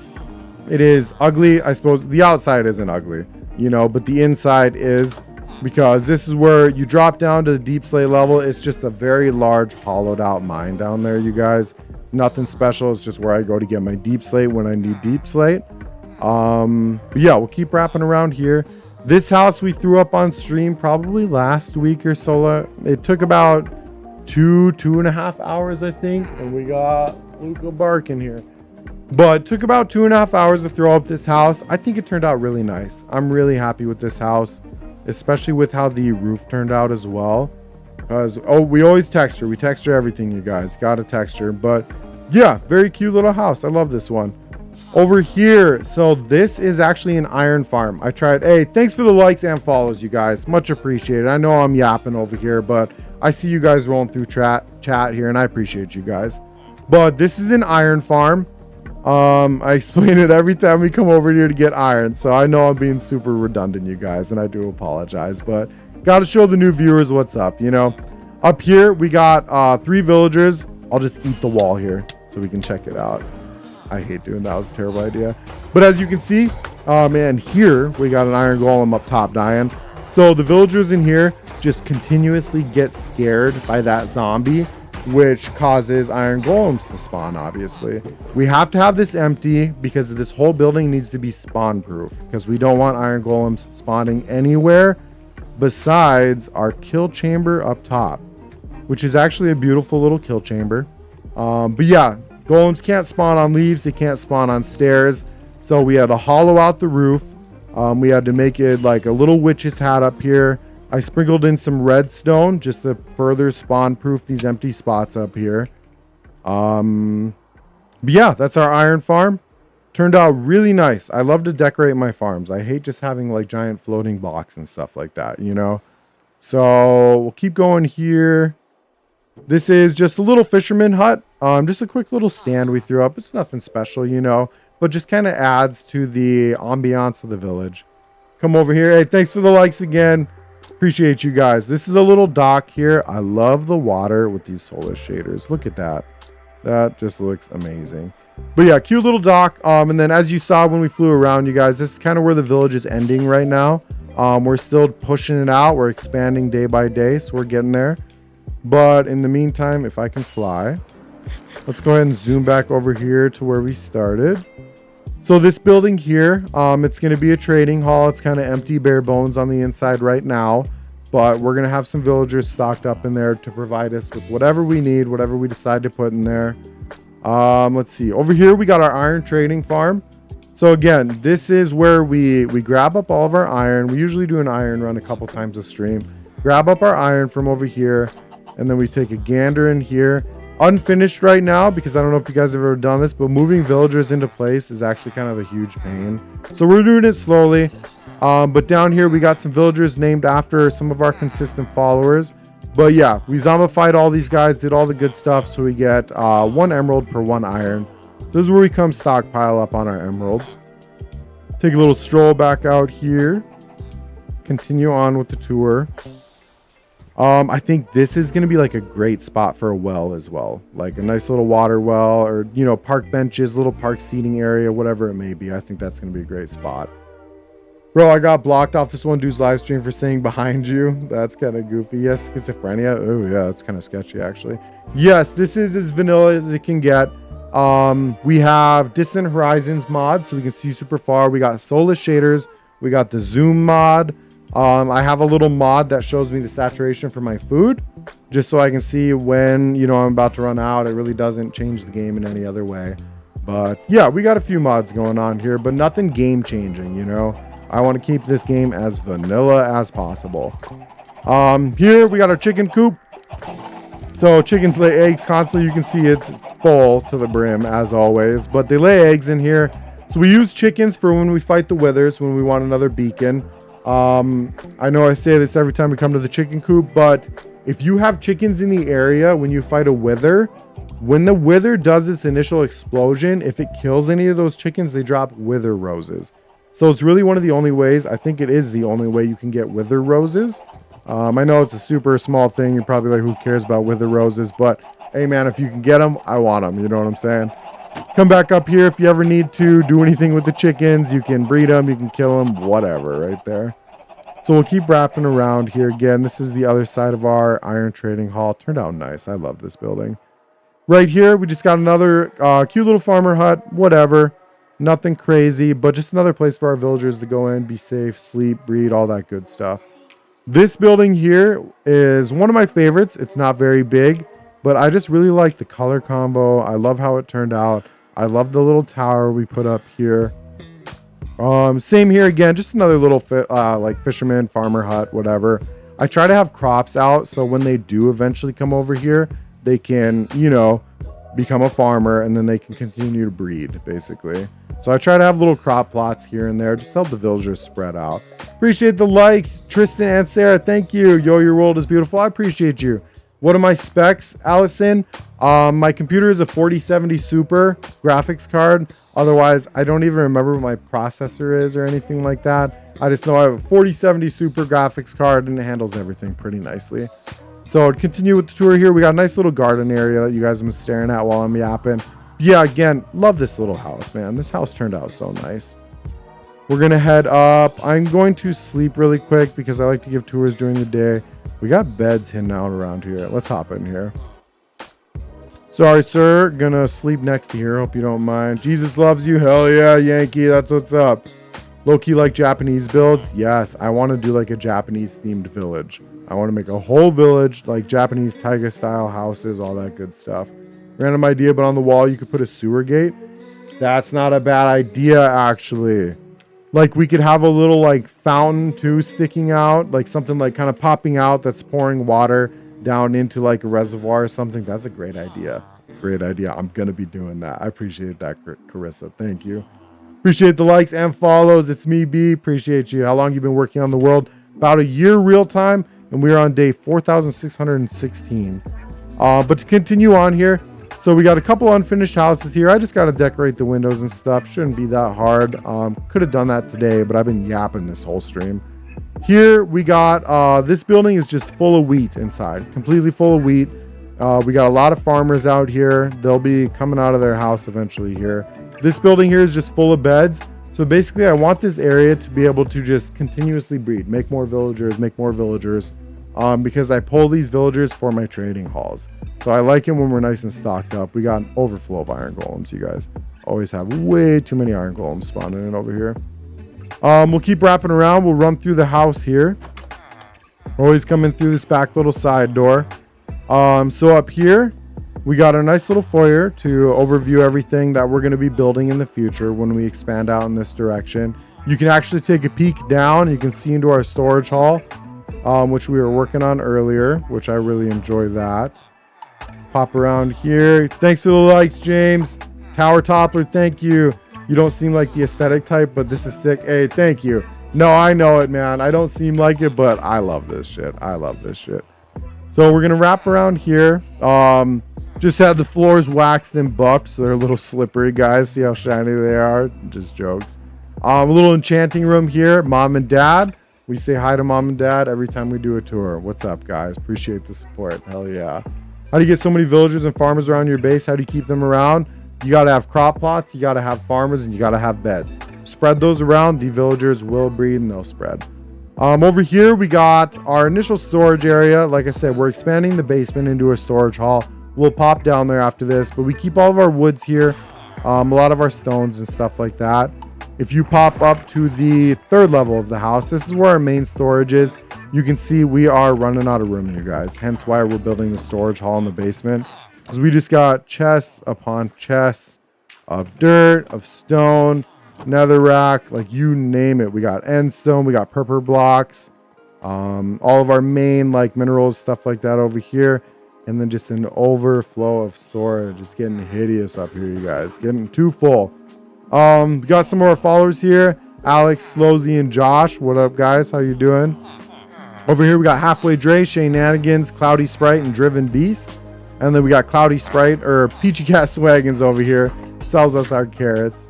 It is ugly. I suppose the outside isn't ugly, you know, but the inside is, because this is where you drop down to the deep slate level. It's just a very large hollowed out mine down there, you guys. It's nothing special. It's just where I go to get my deep slate when I need deep slate. But yeah, we'll keep wrapping around here. This house we threw up on stream probably last week or so. It took about 2.5 hours, I think, and we got Luca barking here. But it took about 2.5 hours to throw up this house. I think it turned out really nice. I'm really happy with this house, especially with how the roof turned out as well. Because, we always texture. We texture everything, you guys. Got a texture. But yeah, very cute little house. I love this one. Over here, so this is actually an iron farm. I tried. Hey, thanks for the likes and follows, you guys. Much appreciated. I know I'm yapping over here, but I see you guys rolling through chat here, and I appreciate you guys. But this is an iron farm. I explain it every time we come over here to get iron, so I know I'm being super redundant, you guys, and I do apologize, but gotta show the new viewers what's up, you know. Up here we got 3 villagers. I'll just eat the wall here so we can check it out. I hate doing that. It was a terrible idea, but as you can see, and here we got an iron golem up top dying. So the villagers in here just continuously get scared by that zombie, which causes iron golems to spawn. Obviously we have to have this empty because this whole building needs to be spawn proof, because we don't want iron golems spawning anywhere besides our kill chamber up top, which is actually a beautiful little kill chamber. But yeah, golems can't spawn on leaves, they can't spawn on stairs, so we had to hollow out the roof. We had to make it like a little witch's hat up here. I sprinkled in some redstone just to further spawn proof these empty spots up here. But yeah, that's our iron farm. Turned out really nice. I love to decorate my farms. I hate just having like giant floating blocks and stuff like that, you know. So we'll keep going here. This is just a little fisherman hut. Just a quick little stand we threw up. It's nothing special, you know, but just kind of adds to the ambiance of the village. Come over here. Hey, thanks for the likes again. Appreciate you guys. This is a little dock here. I love the water with these solar shaders. Look at that. That just looks amazing. But yeah, cute little dock. And then as you saw when we flew around, you guys, this is kind of where the village is ending right now. We're still pushing it out. We're expanding day by day, so we're getting there. But in the meantime, if I can fly, let's go ahead and zoom back over here to where we started. So this building here, it's going to be a trading hall. It's kind of empty, bare bones on the inside right now, but we're going to have some villagers stocked up in there to provide us with whatever we need, whatever we decide to put in there. Let's see. Over here, we got our iron trading farm. So again, this is where we grab up all of our iron. We usually do an iron run a couple times a stream. Grab up our iron from over here, and then we take a gander in here. Unfinished right now, because I don't know if you guys have ever done this, but moving villagers into place is actually kind of a huge pain. So we're doing it slowly. But down here, we got some villagers named after some of our consistent followers. But yeah, we zombified all these guys, did all the good stuff, so we get 1 emerald per 1 iron. So this is where we come stockpile up on our emeralds. Take a little stroll back out here. continue on with the tour. I think this is going to be like a great spot for a well as well. Like a nice little water well, or, you know, park benches, little park seating area, whatever it may be. I think that's going to be a great spot. Bro, I got blocked off this one dude's live stream for saying behind you. That's kind of goofy. Yes, schizophrenia. Oh yeah, that's kind of sketchy actually. Yes, this is as vanilla as it can get. We have Distant Horizons mod, so we can see super far. We got Solus shaders. We got the zoom mod. I have a little mod that shows me the saturation for my food, just so I can see when, you know, I'm about to run out. It really doesn't change the game in any other way. But yeah, we got a few mods going on here, but nothing game changing, you know. I want to keep this game as vanilla as possible. Here we got our chicken coop. So chickens lay eggs constantly. You can see it's full to the brim as always, but they lay eggs in here. So we use chickens for when we fight the withers, when we want another beacon. I know I say this every time we come to the chicken coop, but if you have chickens in the area when you fight a wither, when the wither does its initial explosion, if it kills any of those chickens, they drop wither roses. So it's really one of the only ways, I think it is the only way you can get wither roses. I know it's a super small thing. You're probably like, who cares about wither roses? But hey man, if you can get them, I want them. You know what I'm saying? Come back up here if you ever need to do anything with the chickens. You can breed them, you can kill them, whatever, right there. So we'll keep wrapping around here. Again, this is the other side of our iron trading hall. Turned out nice. I love this building. Right here, we just got another cute little farmer hut, whatever. Nothing crazy, but just another place for our villagers to go in, be safe, sleep, breed, all that good stuff. This building here is one of my favorites. It's not very big, but I just really like the color combo. I love how it turned out. I love the little tower we put up here. Same here again, just another little like fisherman, farmer hut, whatever. I try to have crops out, so when they do eventually come over here, they can, you know, become a farmer, and then they can continue to breed, basically. So I try to have little crop plots here and there, just help the villagers spread out. Appreciate the likes, Tristan and Sarah. Thank you. Yo, your world is beautiful. I appreciate you. What are my specs, Allison? My computer is a 4070 Super graphics card. Otherwise, I don't even remember what my processor is or anything like that. I just know I have a 4070 Super graphics card, and it handles everything pretty nicely. So to continue with the tour here, we got a nice little garden area that you guys have been staring at while I'm yapping. Yeah, again, love this little house, man. This house turned out so nice. We're going to head up. I'm going to sleep really quick because I like to give tours during the day. We got beds hidden out around here. Let's hop in here. Sorry, sir. Gonna sleep next to here. Hope you don't mind. Jesus loves you. Hell yeah, Yankee. That's what's up. Low-key like Japanese builds. Yes, I want to do like a Japanese themed village. I want to make a whole village like Japanese taiga style houses, all that good stuff. Random idea, but on the wall you could put a sewer gate. That's not a bad idea, actually. Like we could have a little like fountain too sticking out, like something like kind of popping out that's pouring water down into like a reservoir or something. That's a great idea. Great idea. I'm gonna be doing that. I appreciate that, Carissa. Thank you. Appreciate the likes and follows. It's me, B. Appreciate you. How long you been working on the world? About a year real time, and we are on day 4,616. But to continue on here, so we got a couple unfinished houses here. I just got to decorate the windows and stuff. Shouldn't be that hard. Could have done that today, but I've been yapping this whole stream. Here we got, this building is just full of wheat inside. Completely full of wheat. We got a lot of farmers out here. They'll be coming out of their house eventually here. This building here is just full of beds. So basically I want this area to be able to just continuously breed. Make more villagers, because I pull these villagers for my trading halls. So I like it when we're nice and stocked up. We got an overflow of iron golems, you guys. Always have way too many iron golems spawning in over here. We'll keep wrapping around. We'll run through the house here. Always coming through this back little side door. So up here, we got a nice little foyer to overview everything that we're going to be building in the future when we expand out in this direction. You can actually take a peek down. You can see into our storage hall, which we were working on earlier, which I really enjoy that. Pop around here. Thanks for the likes, James. Tower Toppler, thank you. You don't seem like the aesthetic type, but this is sick. Hey, thank you. No, I know it, man. I don't seem like it, but I love this shit. I love this shit. So we're going to wrap around here. Just had the floors waxed and buffed, so they're a little slippery, guys. See how shiny they are? Just jokes. A little enchanting room here. Mom and Dad. We say hi to mom and dad every time we do a tour. What's up, guys? Appreciate the support. Hell yeah. How do you get so many villagers and farmers around your base? How do you keep them around? You got to have crop plots, you got to have farmers, and you got to have beds. Spread those around. The villagers will breed and they'll spread. Over here, we got our initial storage area. Like I said, we're expanding the basement into a storage hall. We'll pop down there after this, but we keep all of our woods here. A lot of our stones and stuff like that. If you pop up to the 3rd level of the house, this is where our main storage is. You can see we are running out of room here, guys. Hence why we're building the storage hall in the basement. Because we just got chests upon chests of dirt, of stone, netherrack, like you name it. We got end stone, we got purple blocks, all of our main like minerals, stuff like that over here. And then just an overflow of storage. It's getting hideous up here, you guys. Getting too full. We got some more followers here. Alex, Slowzy, and Josh. What up, guys? How you doing? Over here, we got Halfway Dre, Shenanigans, Cloudy Sprite, and Driven Beast. And then we got Cloudy Sprite, or Peachy Cat Swaggins over here. Sells us our carrots.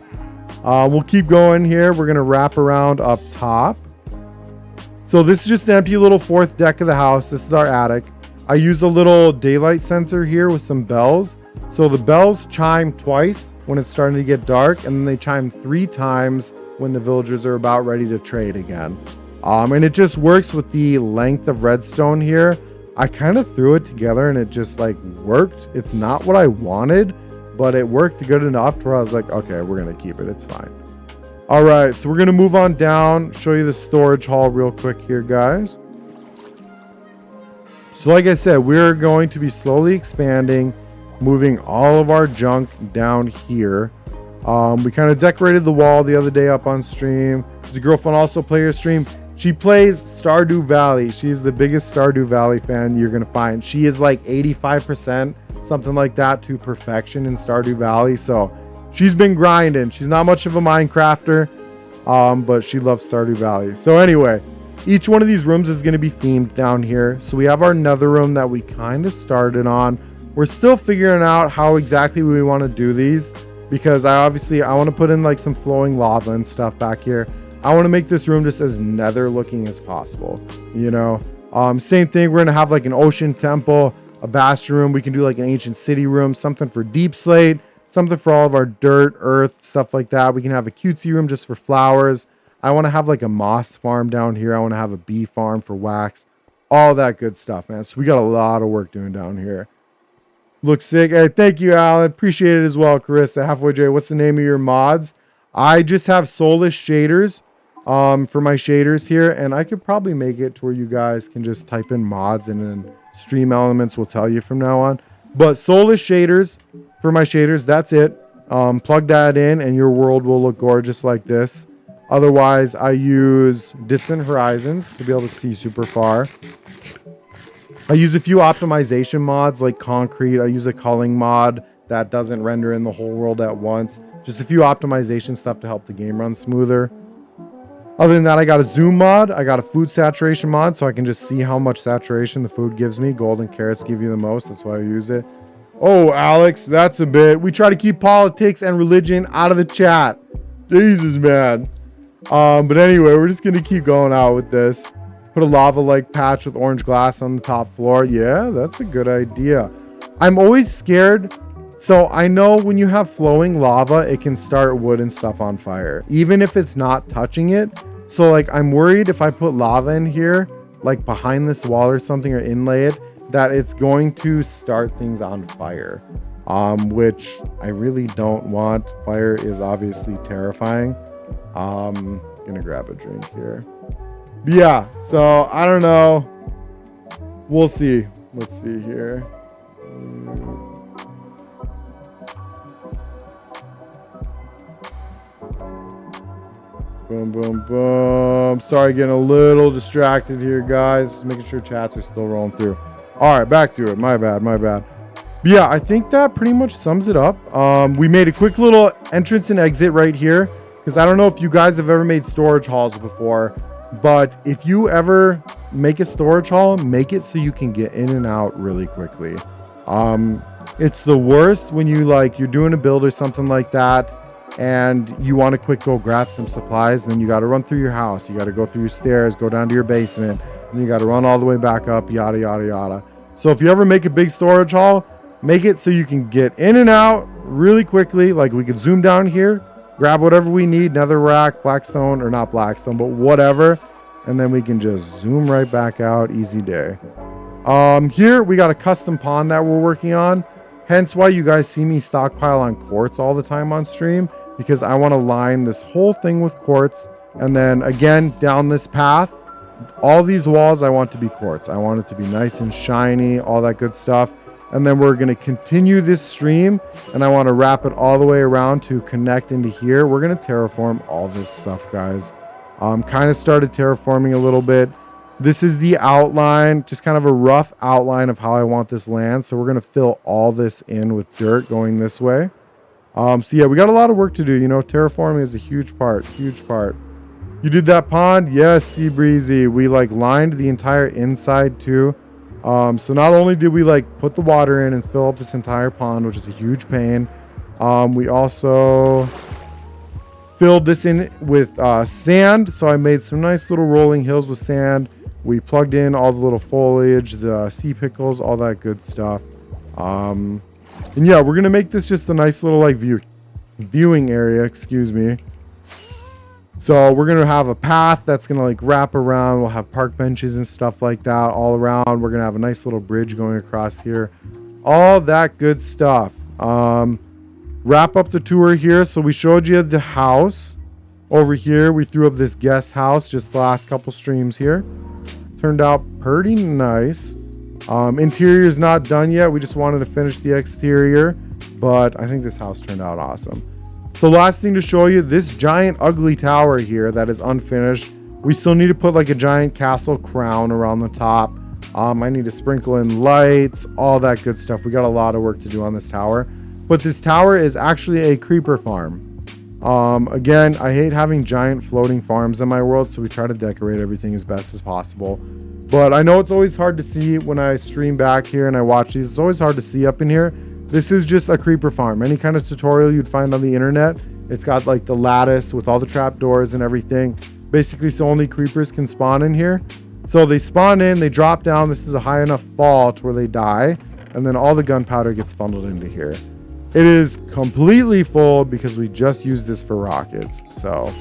We'll keep going here. We're going to wrap around up top. So this is just an empty little 4th deck of the house. This is our attic. I use a little daylight sensor here with some bells. So the bells chime twice when it's starting to get dark, and then they chime 3 times when the villagers are about ready to trade again. And it just works with the length of redstone here. I kind of threw it together and it just like worked. It's not what I wanted, but it worked good enough to where I was like, okay, we're going to keep it. It's fine. All right, so we're going to move on down, show you the storage hall real quick here, guys. So like I said, we're going to be slowly expanding, moving all of our junk down here. We kind of decorated the wall the other day up on stream. There's a girlfriend also player stream. She plays Stardew Valley. She's the biggest Stardew Valley fan you're going to find. She is like 85%, something like that, to perfection in Stardew Valley. So she's been grinding. She's not much of a Minecrafter, but she loves Stardew Valley. So anyway, each one of these rooms is going to be themed down here. So we have our nether room that we kind of started on. We're still figuring out how exactly we want to do these, because I want to put in like some flowing lava and stuff back here. I want to make this room just as nether looking as possible, you know. Same thing, we're going to have like an ocean temple, a bastion room. We can do like an ancient city room, something for deep slate, something for all of our dirt, earth, stuff like that. We can have a cutesy room just for flowers. I want to have like a moss farm down here. I want to have a bee farm for wax, all that good stuff, man. So we got a lot of work doing down here. Looks sick. Hey, thank you, Alan. Appreciate it as well, Carissa. Halfway J, what's the name of your mods? I just have soulless shaders for my shaders here, and I could probably make it to where you guys can just type in mods and then Stream Elements will tell you from now on. But soulless shaders for my shaders, that's it. Plug that in and your world will look gorgeous like this. Otherwise, I use Distant Horizons to be able to see super far. I use a few optimization mods like Concrete. I use a culling mod that doesn't render in the whole world at once. Just a few optimization stuff to help the game run smoother. Other than that, I got a zoom mod. I got a food saturation mod, so I can just see how much saturation the food gives me. Golden carrots give you the most. That's why I use it. Oh, Alex, that's a bit. We try to keep politics and religion out of the chat. Jesus, man. But anyway, we're just going to keep going out with this. Put a lava-like patch with orange glass on the top floor. Yeah, that's a good idea. I'm always scared. So I know when you have flowing lava, it can start wood and stuff on fire, even if it's not touching it. So like, I'm worried if I put lava in here, like behind this wall or something, or inlay it, that it's going to start things on fire, which I really don't want. Fire is obviously terrifying. Gonna grab a drink here. But yeah, so I don't know. We'll see. Let's see here. Boom, boom, boom. Sorry, getting a little distracted here, guys. Just making sure chats are still rolling through. All right, back to it. My bad, my bad. But yeah, I think that pretty much sums it up. We made a quick little entrance and exit right here, because I don't know if you guys have ever made storage halls before, but if you ever make a storage hall, make it so you can get in and out really quickly. It's the worst when you're doing a build or something like that, and you want to quick go grab some supplies, then you got to run through your house. You got to go through your stairs, go down to your basement, and you got to run all the way back up, yada, yada, yada. So if you ever make a big storage haul, make it so you can get in and out really quickly. Like we could zoom down here, grab whatever we need, netherrack, blackstone, or not blackstone, but whatever. And then we can just zoom right back out, easy day. Here we got a custom pond that we're working on. Hence why you guys see me stockpile on quartz all the time on stream, because I want to line this whole thing with quartz. And then again, down this path, all these walls I want to be quartz. I want it to be nice and shiny, all that good stuff. And then we're going to continue this stream, and I want to wrap it all the way around to connect into here. We're going to terraform all this stuff, guys. Kind of started terraforming a little bit. This is the outline, just kind of a rough outline of how I want this land. So we're going to fill all this in with dirt going this way. So yeah, we got a lot of work to do. You know, terraforming is a huge part, huge part. You did that pond? Yes, Sea Breezy. We like lined the entire inside too. So not only did we like put the water in and fill up this entire pond, which is a huge pain, we also filled this in with sand. So I made some nice little rolling hills with sand. We plugged in all the little foliage, the sea pickles, all that good stuff. And yeah, we're gonna make this just a nice little like viewing area, excuse me. So we're going to have a path that's going to like wrap around. We'll have park benches and stuff like that all around. We're going to have a nice little bridge going across here. All that good stuff. Wrap up the tour here. So we showed you the house over here. We threw up this guest house just the last couple streams here. Turned out pretty nice. Interior is not done yet. We just wanted to finish the exterior. But I think this house turned out awesome. So last thing to show you, this giant ugly tower here that is unfinished. We still need to put like a giant castle crown around the top. I need to sprinkle in lights, all that good stuff. We got a lot of work to do on this tower. But this tower is actually a creeper farm. Again, I hate having giant floating farms in my world, so we try to decorate everything as best as possible. But I know it's always hard to see when I stream back here and I watch these. It's always hard to see up in here. This is just a creeper farm. Any kind of tutorial you'd find on the internet, it's got like the lattice with all the trapdoors and everything. Basically, so only creepers can spawn in here. So they spawn in, they drop down. This is a high enough fall to where they die. And then all the gunpowder gets funneled into here. It is completely full because we just used this for rockets. So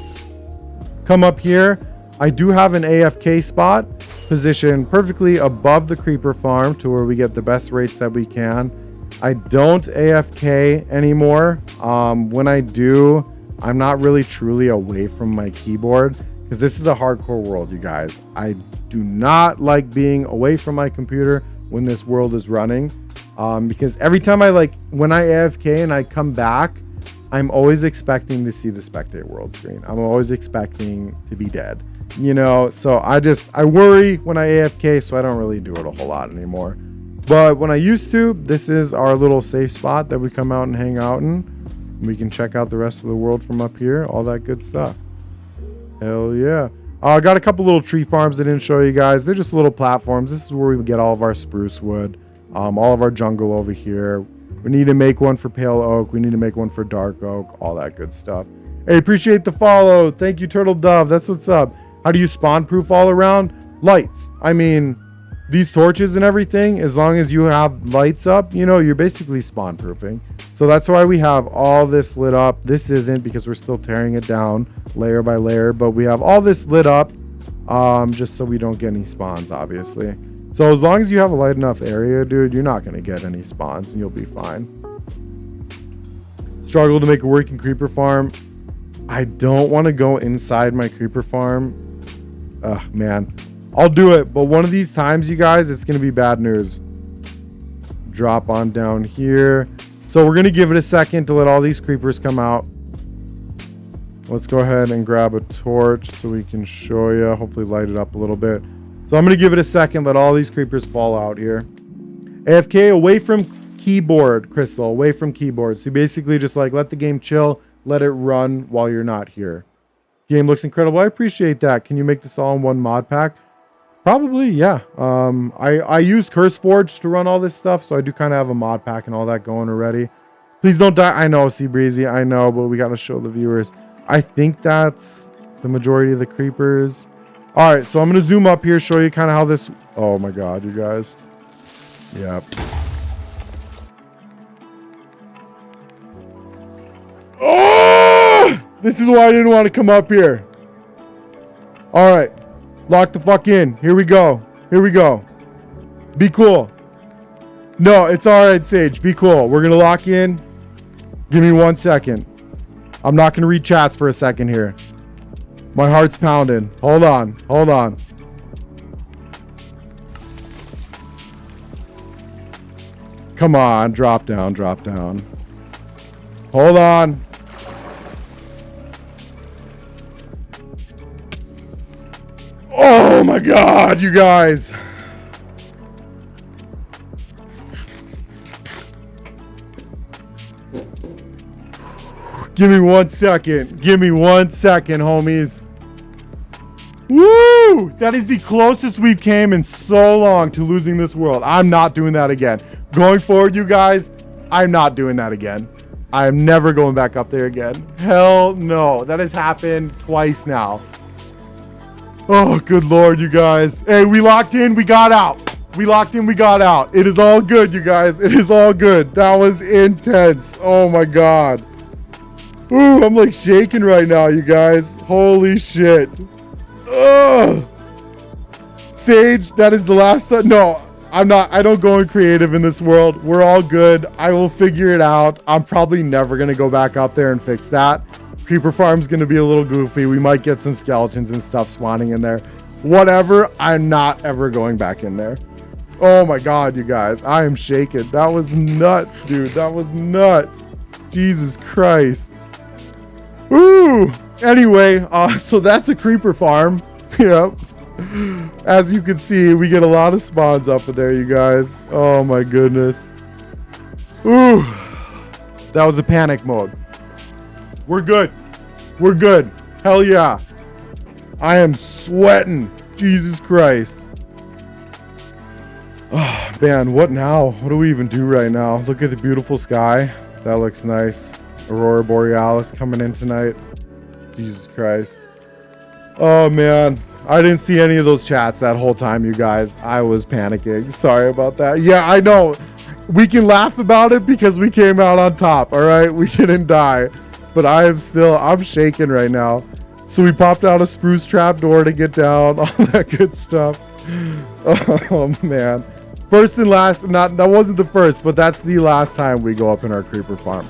come up here. I do have an AFK spot positioned perfectly above the creeper farm to where we get the best rates that we can. I don't AFK anymore. When I do, I'm not really truly away from my keyboard because this is a hardcore world, you guys. I do not like being away from my computer when this world is running, because every time when I AFK and I come back, I'm always expecting to see the spectate world screen. I'm always expecting to be dead, you know? So I worry when I AFK, so I don't really do it a whole lot anymore. But when I used to, this is our little safe spot that we come out and hang out in. We can check out the rest of the world from up here. All that good stuff. Hell yeah. I got a couple little tree farms I didn't show you guys. They're just little platforms. This is where we get all of our spruce wood. All of our jungle over here. We need to make one for pale oak. We need to make one for dark oak. All that good stuff. Hey, appreciate the follow. Thank you, Turtle Dove. That's what's up. How do you spawn proof all around? Lights. I mean, these torches and everything, as long as you have lights up, you know, you're basically spawn proofing. So that's why we have all this lit up. This isn't, because we're still tearing it down layer by layer, but we have all this lit up just so we don't get any spawns, obviously. So as long as you have a light enough area, dude, you're not going to get any spawns and you'll be fine. Struggle to make a working creeper farm. I don't want to go inside my creeper farm. Ugh, man. I'll do it, but one of these times, you guys, it's going to be bad news. Drop on down here. So we're going to give it a second to let all these creepers come out. Let's go ahead and grab a torch so we can show you. Hopefully light it up a little bit. So I'm going to give it a second, let all these creepers fall out here. AFK, away from keyboard, Crystal, away from keyboard. So basically just like let the game chill, let it run while you're not here. Game looks incredible. I appreciate that. Can you make this all in one mod pack? Probably, yeah. I use CurseForge to run all this stuff, so I do kind of have a mod pack and all that going already. Please don't die. I know, Sea Breezy. I know, but we got to show the viewers. I think that's the majority of the creepers. All right, so I'm going to zoom up here, show you kind of how this... Oh, my God, you guys. Yep. Oh! This is why I didn't want to come up here. All right. Lock the fuck in. Here we go. Here we go. Be cool. No, it's all right, Sage. Be cool. We're going to lock in. Give me 1 second. I'm not going to read chats for a second here. My heart's pounding. Hold on. Hold on. Come on. Drop down. Drop down. Hold on. Oh my God, you guys. Give me 1 second. Give me 1 second, homies. Woo! That is the closest we've came in so long to losing this world. I'm not doing that again. Going forward, you guys, I'm not doing that again. I am never going back up there again. Hell no. That has happened twice now. Oh, good Lord, you guys. Hey, we locked in. We got out. We locked in. We got out. It is all good, you guys. It is all good. That was intense. Oh, my God. Ooh, I'm like shaking right now, you guys. Holy shit. Ugh. Sage, that is the last time. No, I'm not. I don't go in creative in this world. We're all good. I will figure it out. I'm probably never going to go back up there and fix that. Creeper Farm's going to be a little goofy. We might get some skeletons and stuff spawning in there. Whatever. I'm not ever going back in there. Oh my God, you guys. I am shaking. That was nuts, dude. That was nuts. Jesus Christ. Ooh. Anyway, so that's a creeper farm. Yep. As you can see, we get a lot of spawns up in there, you guys. Oh my goodness. Ooh. That was a panic mode. We're good. We're good. Hell yeah. I am sweating. Jesus Christ. Oh, man, what now? What do we even do right now? Look at the beautiful sky. That looks nice. Aurora Borealis coming in tonight. Jesus Christ. Oh, man. I didn't see any of those chats that whole time, you guys. I was panicking. Sorry about that. Yeah, I know. We can laugh about it because we came out on top, all right? We didn't die. But I'm shaking right now. So we popped out a spruce trap door to get down, all that good stuff. Oh, man. First and last, that wasn't the first, but that's the last time we go up in our creeper farm.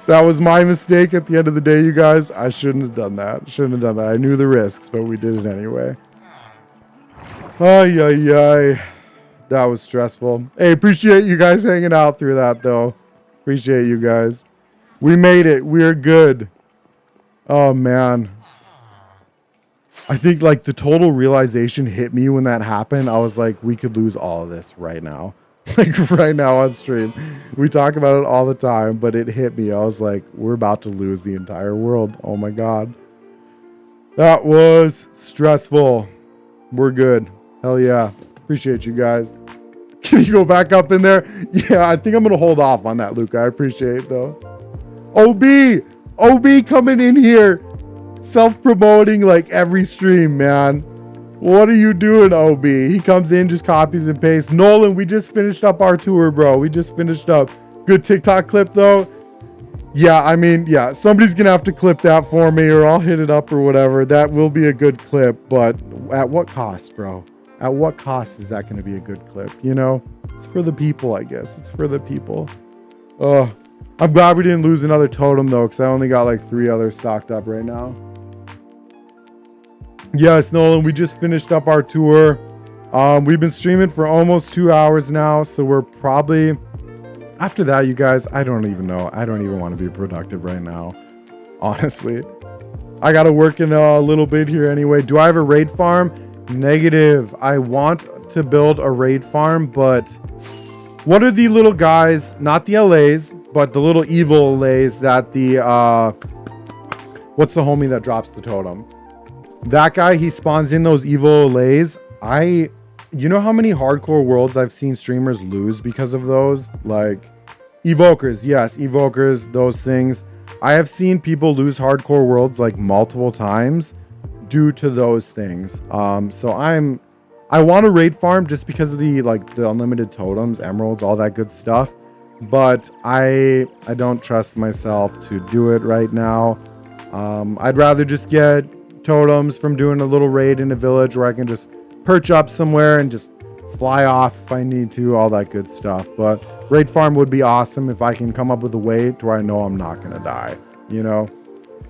That was my mistake at the end of the day, you guys. I shouldn't have done that. I knew the risks, but we did it anyway. Ay, ay, ay. That was stressful. Hey, appreciate you guys hanging out through that, though. Appreciate you guys. We made it. We're good. Oh, man. I think, like, the total realization hit me when that happened. I was like, we could lose all of this right now. Like, right now on stream. We talk about it all the time, but it hit me. I was like, we're about to lose the entire world. Oh, my God. That was stressful. We're good. Hell yeah. Appreciate you guys. Can you go back up in there? Yeah, I think I'm going to hold off on that, Luke. I appreciate it, though. OB coming in here. Self-promoting like every stream, man. What are you doing, OB? He comes in, just copies and pastes. Nolan, we just finished up our tour, bro. We just finished up. Good TikTok clip, though. Yeah, I mean, yeah. Somebody's going to have to clip that for me, or I'll hit it up or whatever. That will be a good clip, but at what cost, bro? At what cost is that going to be a good clip? You know? It's for the people, I guess. It's for the people. Oh, I'm glad we didn't lose another totem, though, because I only got like 3 others stocked up right now. Yes, Nolan, we just finished up our tour. We've been streaming for almost 2 hours now, so we're probably... After that, you guys, I don't even know. I don't even want to be productive right now, honestly. I got to work in a little bit here anyway. Do I have a raid farm? Negative. I want to build a raid farm, but what are the little guys, not the LAs, but the little evil LAs that the... what's the homie that drops the totem? That guy, he spawns in those evil lays. You know how many hardcore worlds I've seen streamers lose because of those? Like, Evokers, yes, evokers, those things. I have seen people lose hardcore worlds like multiple times due to those things. So I want to raid farm just because of the unlimited totems, emeralds, all that good stuff. But I don't trust myself to do it right now. I'd rather just get totems from doing a little raid in a village where I can just perch up somewhere and just fly off if I need to, all that good stuff. But raid farm would be awesome if I can come up with a way to where I know I'm not gonna die, you know.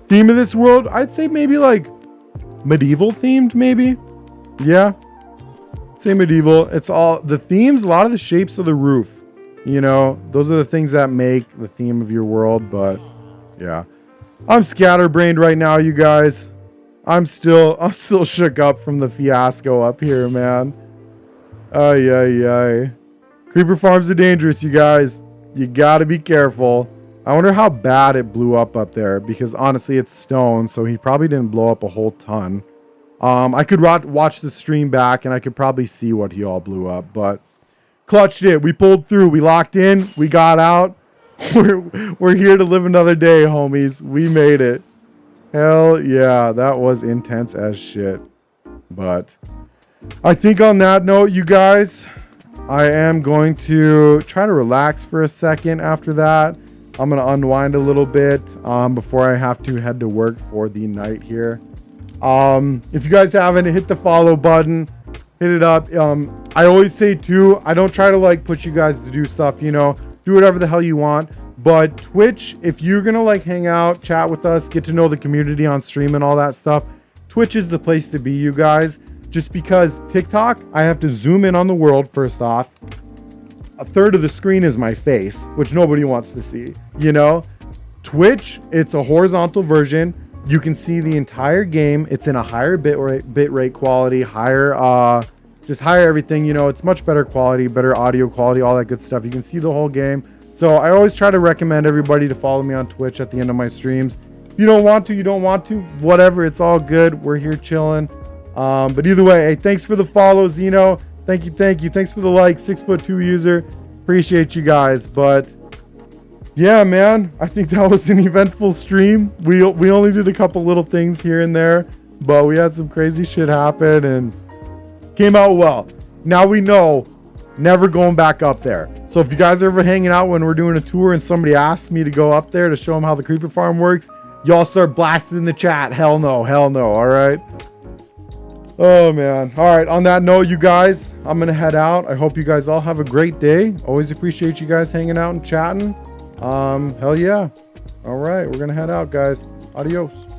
Theme of this world, I'd say maybe like medieval themed, maybe. Yeah, say medieval. It's all the themes, a lot of the shapes of the roof, you know, those are the things that make the theme of your world. But yeah, I'm scatterbrained right now, you guys. I'm still shook up from the fiasco up here, man. Ay, ay, ay. Creeper farms are dangerous, you guys. You gotta be careful. I wonder how bad it blew up there, because honestly, it's stone, so he probably didn't blow up a whole ton. I could watch the stream back, and I could probably see what he all blew up, but clutched it. We pulled through. We locked in. We got out. We're here to live another day, homies. We made it. Hell yeah, that was intense as shit. But I think on that note, you guys, I am going to try to relax for a second after that. I'm going to unwind a little bit before I have to head to work for the night here. If you guys haven't, hit the follow button. Hit it up. I always say too, I don't try to like push you guys to do stuff, you know. Do whatever the hell you want. But Twitch, if you're going to like hang out, chat with us, get to know the community on stream and all that stuff, Twitch is the place to be, you guys. Just because TikTok, I have to zoom in on the world first off. A third of the screen is my face, which nobody wants to see, you know. Twitch, it's a horizontal version. You can see the entire game. It's in a higher bit rate quality, higher just higher everything, you know. It's much better quality, better audio quality, all that good stuff. You can see the whole game. So I always try to recommend everybody to follow me on Twitch at the end of my streams. If you don't want to, you don't want to, whatever, it's all good. We're here chilling. But either way, hey, thanks for the follow, Zeno. Thank you. Thanks for the like, 6'2" user. Appreciate you guys. But yeah, man, I think that was an eventful stream. We only did a couple little things here and there, but we had some crazy shit happen and came out well. Now we know, never going back up there. So if you guys are ever hanging out when we're doing a tour and somebody asks me to go up there to show them how the creeper farm works, y'all start blasting in the chat. Hell no. All right. Oh man. All right. On that note, you guys, I'm going to head out. I hope you guys all have a great day. Always appreciate you guys hanging out and chatting. Hell yeah. All right. We're going to head out, guys. Adios.